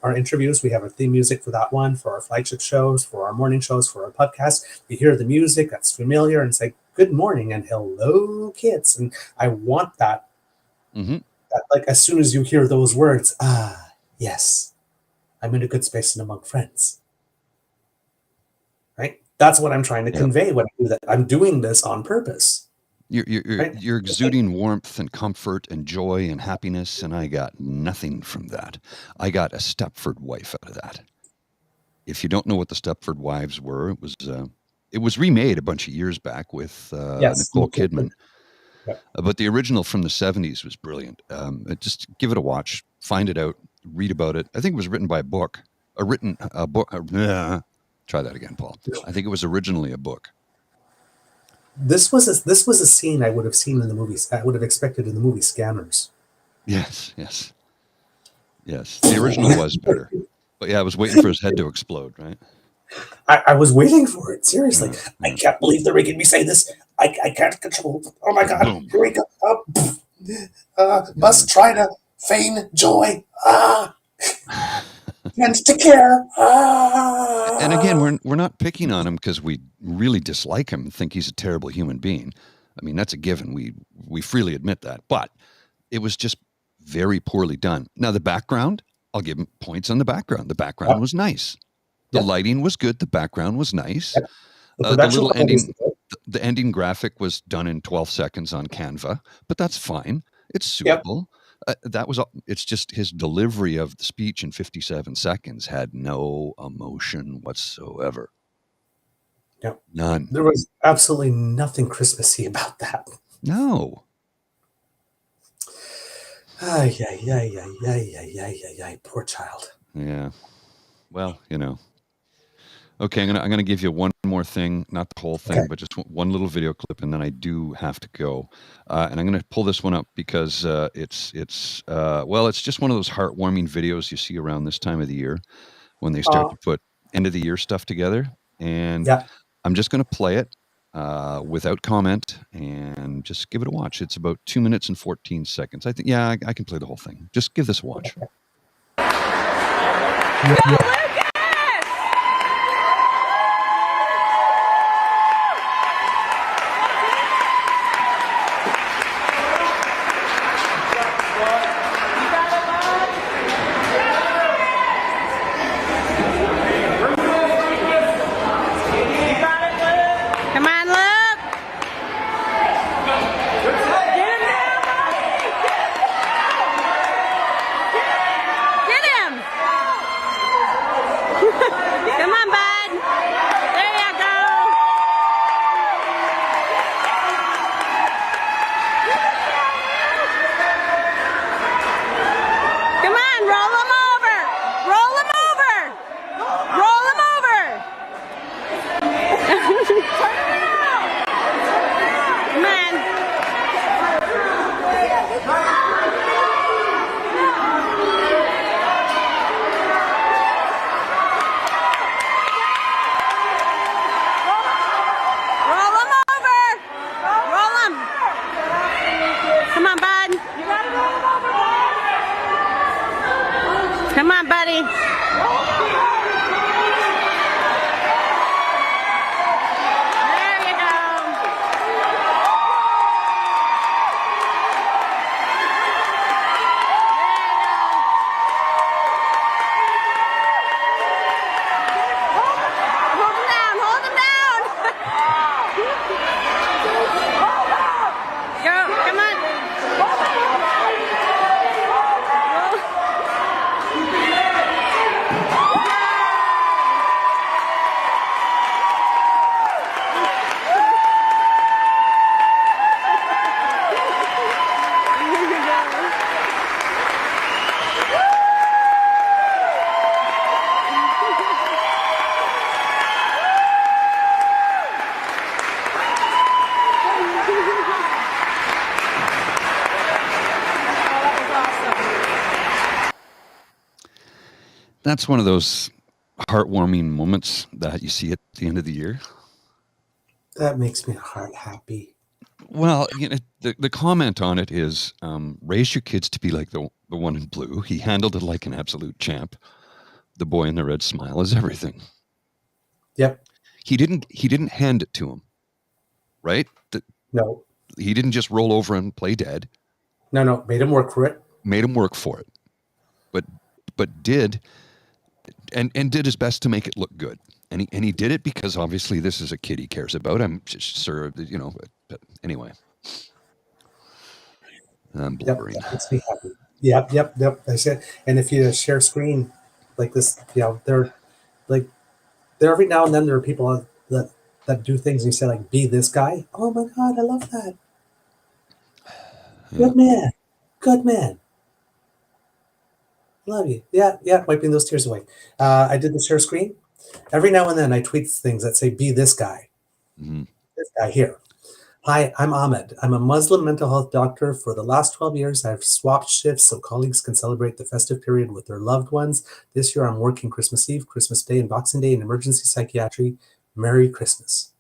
our interviews, we have our theme music for that one, for our flagship shows, for our morning shows, for our podcast. You hear the music that's familiar and say good morning and hello, kids. And I want that. Mm-hmm. Like as soon as you hear those words, yes, I'm in a good space and among friends. Right? That's what I'm trying to convey when I do that. I'm doing this on purpose. You're exuding warmth and comfort and joy and happiness, and I got nothing from that. I got a Stepford wife out of that. If you don't know what the Stepford Wives were, it was remade a bunch of years back with Nicole Kidman. But the original from the 70s was brilliant. Just give it a watch, find it out, read about it. I think it was written by a book. Try that again, Paul. I think it was originally a book. This was a scene I would have seen in the movies. I would have expected in the movie Scanners. Yes. The original was better. But I was waiting for his head to explode, right? I was waiting for it, seriously. I can't believe they're making me say this. I can't control. Oh my God, boom. Here we go. Must try to feign joy. And to care. And again, we're not picking on him because we really dislike him and think he's a terrible human being. I mean, that's a given. We freely admit that. But it was just very poorly done. Now, the background, I'll give him points on the background. The background was nice. The lighting was good. The background was nice. The little ending, the ending graphic was done in 12 seconds on Canva, but that's fine. It's suitable. That was all. It's just his delivery of the speech in 57 seconds had no emotion whatsoever. Yeah, none. There was absolutely nothing Christmassy about that. No. Poor child. Yeah. Well, Okay, I'm gonna give you one more thing, not the whole thing, Okay. but just one little video clip, and then I do have to go. And I'm gonna pull this one up because it's just one of those heartwarming videos you see around this time of the year when they start to put end of the year stuff together. And Yeah. I'm just gonna play it without comment and just give it a watch. It's about 2 minutes and 14 seconds. I think, yeah, I can play the whole thing. Just give this a watch. Yeah. Come on, buddy. There you go. Hold him down, hold him down. Go, come on. That's one of those heartwarming moments that you see at the end of the year. That makes me heart happy. Well, you know, the comment on it is, raise your kids to be like the one in blue. He handled it like an absolute champ. The boy in the red smile is everything. Yep. He didn't hand it to him, right? No. He didn't just roll over and play dead. No. Made him work for it. Made him work for it. But did did his best to make it look good. And he did it because obviously this is a kid he cares about. I'm sure, you know, but anyway. I'm blubbering. Yep, that makes me happy. Yep. I said, and if you share screen like this, you know, there every now and then there are people that do things and you say like, be this guy. Oh my God, I love that. Yeah. Good man. Love you. Yeah, wiping those tears away. I did the share screen. Every now and then I tweet things that say, be this guy. Mm-hmm. This guy here. Hi, I'm Ahmed. I'm a Muslim mental health doctor. For the last 12 years, I've swapped shifts so colleagues can celebrate the festive period with their loved ones. This year, I'm working Christmas Eve, Christmas Day, and Boxing Day in emergency psychiatry. Merry Christmas.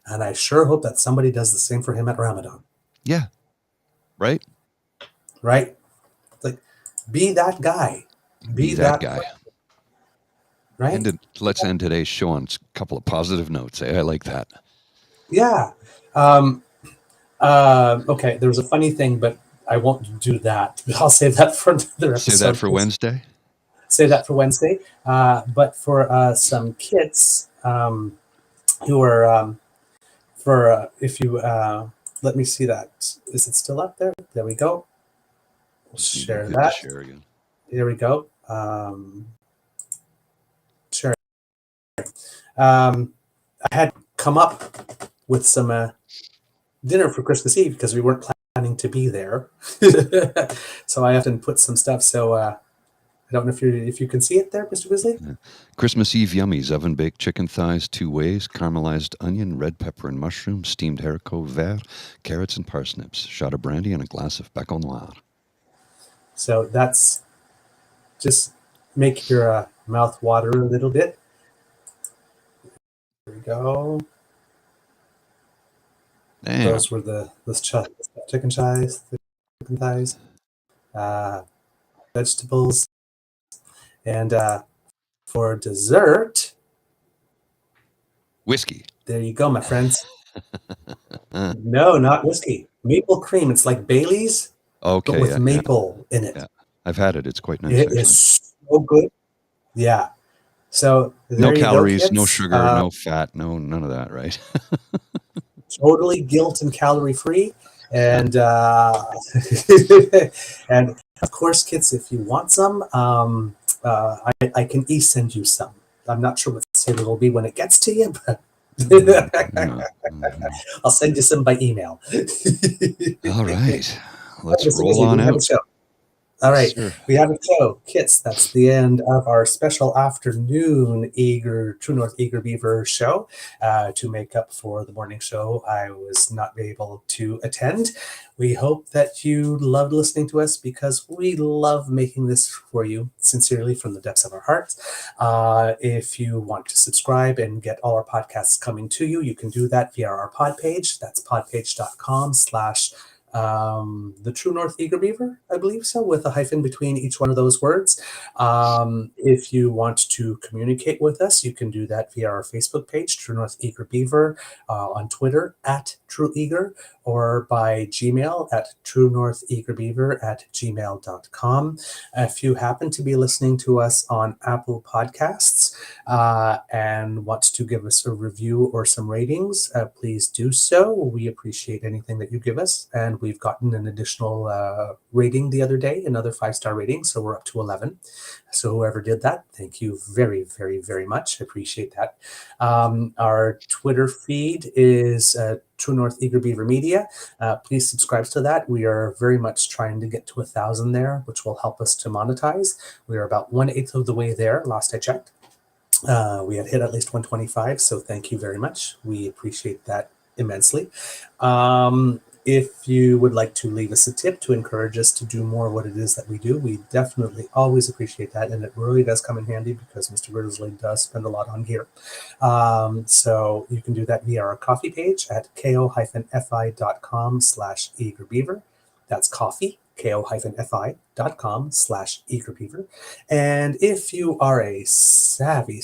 And I sure hope that somebody does the same for him at Ramadan. Yeah. Right? Right? Like, be that guy. Be that guy. Right? And let's end today's show on a couple of positive notes. I like that. Yeah. Okay, there was a funny thing, but I won't do that. I'll save that for another episode. Save that for Wednesday? Save that for Wednesday. But for some kids who are, if you, let me see that. Is it still up there? There we go. We'll share that. Share again. There we go. Share. I had come up with some dinner for Christmas Eve because we weren't planning to be there. So I often put some stuff. So I don't know if you can see it there, Mr. Grizzly. Yeah. Christmas Eve yummies, oven-baked chicken thighs 2 ways, caramelized onion, red pepper and mushroom, steamed haricot vert, carrots and parsnips, shot of brandy, and a glass of bec au noir. So that's just make your mouth water a little bit. There we go. Damn. Those were the chicken thighs, vegetables, and for dessert, Whiskey. there you go, my friends. No, not whiskey. Maple cream. It's like Bailey's, Okay, but with yeah, maple in it. yeah. I've had it. It's quite nice, It actually. is so good. Yeah. So No there you calories, go, kids. no sugar, no fat, none of that, right? Totally guilt and calorie free, and and of course, kids, if you want some, I can send you some. I'm not sure what sale it'll be when it gets to you, but I'll send you some by email. All right, let's Mr. roll Weasley, on we have a out. show. All right, Sure. we have a show. Kits, that's the end of our special afternoon True North Eager Beaver show. To make up for the morning show, I was not able to attend. We hope that you loved listening to us because we love making this for you sincerely from the depths of our hearts. If you want to subscribe and get all our podcasts coming to you, you can do that via our pod page. That's podpage.com/ the True North Eager Beaver, I believe so, with a hyphen between each one of those words. If you want to communicate with us, you can do that via our Facebook page, True North Eager Beaver, on Twitter at True Eager, or by Gmail at truenortheagerbeaver@gmail.com. If you happen to be listening to us on Apple Podcasts and want to give us a review or some ratings, please do so. We appreciate anything that you give us, and we've gotten an additional rating the other day, another 5-star rating, so we're up to 11. So whoever did that, thank you very, very, very much. I appreciate that. Our Twitter feed is True North Eager Beaver Media. Please subscribe to that. We are very much trying to get to 1,000 there, which will help us to monetize. We are about 1/8 of the way there, last I checked. We had hit at least 125, so thank you very much. We appreciate that immensely. If you would like to leave us a tip to encourage us to do more of what it is that we do, we definitely always appreciate that, and it really does come in handy because Mr. Grizzly does spend a lot on gear. So you can do that via our coffee page at ko-fi.com/eagerbeaver. That's coffee, ko-fi.com/eagerbeaver. And if you are a savvy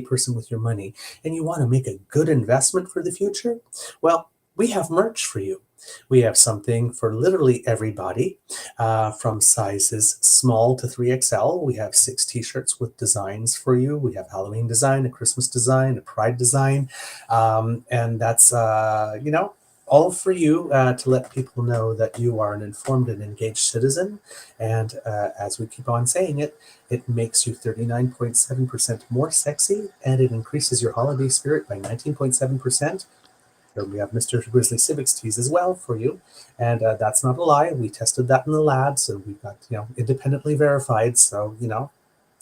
person with your money and you want to make a good investment for the future, well, we have merch for you. We have something for literally everybody, from sizes small to 3XL. We have 6 t-shirts with designs for you. We have Halloween design, a Christmas design, a Pride design. And that's, all for you to let people know that you are an informed and engaged citizen. And as we keep on saying it, it makes you 39.7% more sexy, and it increases your holiday spirit by 19.7%. Here we have Mr. Grizzly Civics tees as well for you. And that's not a lie. We tested that in the lab, so we've got, independently verified. So,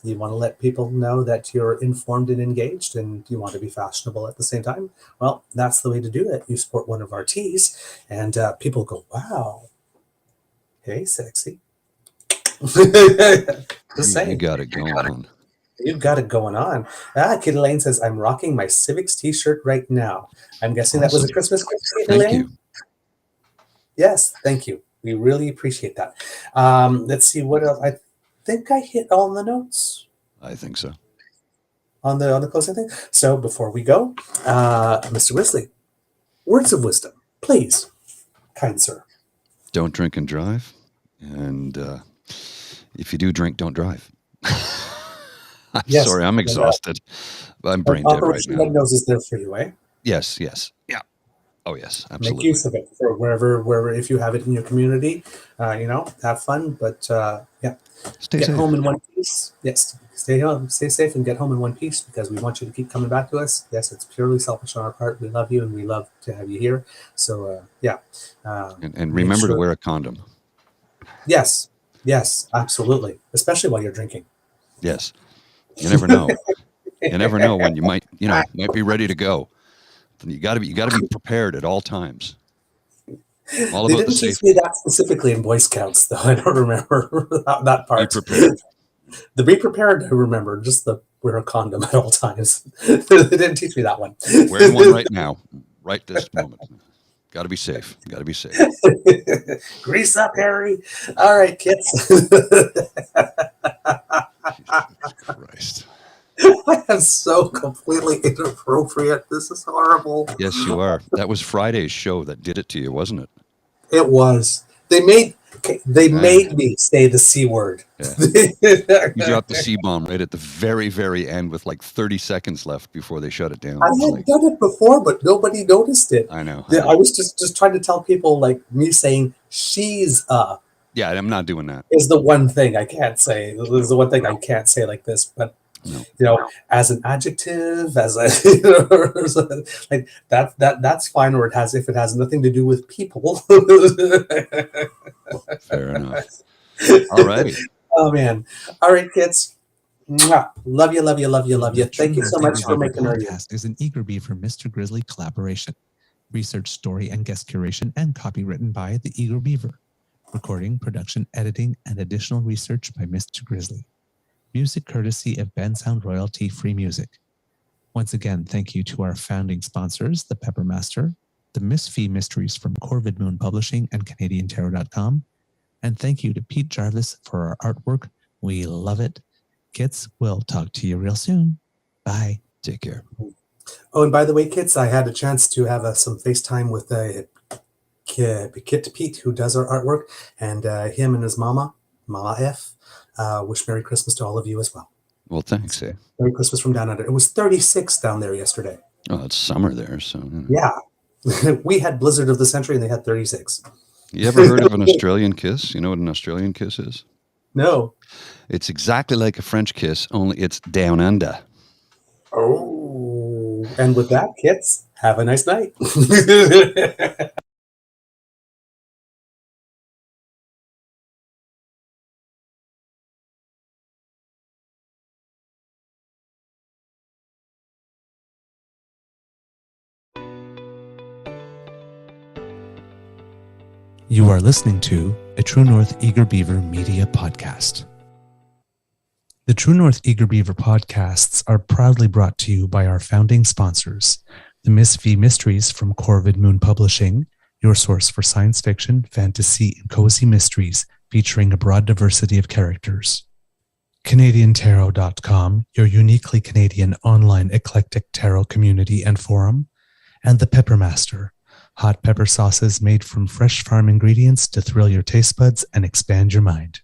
you want to let people know that you're informed and engaged and you want to be fashionable at the same time. Well, that's the way to do it. You sport one of our tees and people go, wow, hey, sexy. Just saying. You got it going on. You've got it going on. Kid Elaine says, I'm rocking my Civics t-shirt right now. I'm guessing Awesome. That was a Christmas gift, Thank Elaine? you. Yes, thank you. We really appreciate that. Let's see what else. I think I hit all the notes I think so. on the closing thing. So before we go, Mr. Wesley, words of wisdom, please, kind sir. Don't drink and drive. And if you do drink, don't drive. I'm Yes, sorry, I'm exhausted. I'm brain dead right Operation now. Red Nose is there for you, eh? Yes. Yeah. Oh, yes, absolutely. Make use of it for wherever if you have it in your community, have fun. But yeah, Stay get safe. home in one piece. Yes, stay home, stay safe, and get home in one piece because we want you to keep coming back to us. Yes, it's purely selfish on our part. We love you and we love to have you here. So yeah. And remember to wear a condom. Yes, Yes, absolutely. Especially while you're drinking. Yes. You never know. You never know when you might be ready to go. You got to be prepared at all times. All They about the didn't teach safety. me that specifically in Boy Scouts, though. I don't remember that Be part. prepared. The be prepared, I remember. Just the wear a condom at all times. They didn't teach me that one. Wearing one right now, right this moment. Got to be safe. Got to be safe. Grease up, Harry. All right, kids. Jesus Christ. I am so completely inappropriate. This is horrible. Yes, you are. That was Friday's show that did it to you, wasn't it? It was. They made me say the C word. Yeah. You dropped the C-bomb right at the very, very end with like 30 seconds left before they shut it down. I had done it before, but nobody noticed it. I know. I was just trying to tell people, like, me saying she's Yeah, I'm not doing that. is the one thing I can't say. Is the one thing I can't say like this. But as an adjective, as a like that's fine. Or if it has nothing to do with people. Fair enough. All righty. Oh man! All right, kids. Mwah. Love you, love you, love you, love you. Thank you so much for making our podcast. Is an Eager Beaver Mr. Grizzly collaboration. Research, story, and guest curation, and copy written by the Eager Beaver. Recording, production, editing, and additional research by Mr. Grizzly. Music courtesy of Ben Sound Royalty Free Music. Once again, thank you to our founding sponsors, the Peppermaster, the Miss Fee Mysteries from Corvid Moon Publishing and CanadianTarot.com. And thank you to Pete Jarvis for our artwork. We love it. Kids, we'll talk to you real soon. Bye. Take care. Oh, and by the way, kids, I had a chance to have some FaceTime with Kit Pete, who does our artwork, and him and his Mama F. Wish Merry Christmas to all of you as well. Well, thanks. Merry Christmas from down under. It was 36 down there yesterday. Oh, it's summer there, so. Yeah. We had Blizzard of the Century, and they had 36. You ever heard of an Australian kiss? You know what an Australian kiss is? No. It's exactly like a French kiss, only it's down under. Oh. And with that, kids, have a nice night. You are listening to a True North Eager Beaver media podcast. The True North Eager Beaver podcasts are proudly brought to you by our founding sponsors, the Miss V Mysteries from Corvid Moon Publishing, your source for science fiction, fantasy, and cozy mysteries featuring a broad diversity of characters. CanadianTarot.com, your uniquely Canadian online eclectic tarot community and forum, and the Peppermaster, hot pepper sauces made from fresh farm ingredients to thrill your taste buds and expand your mind.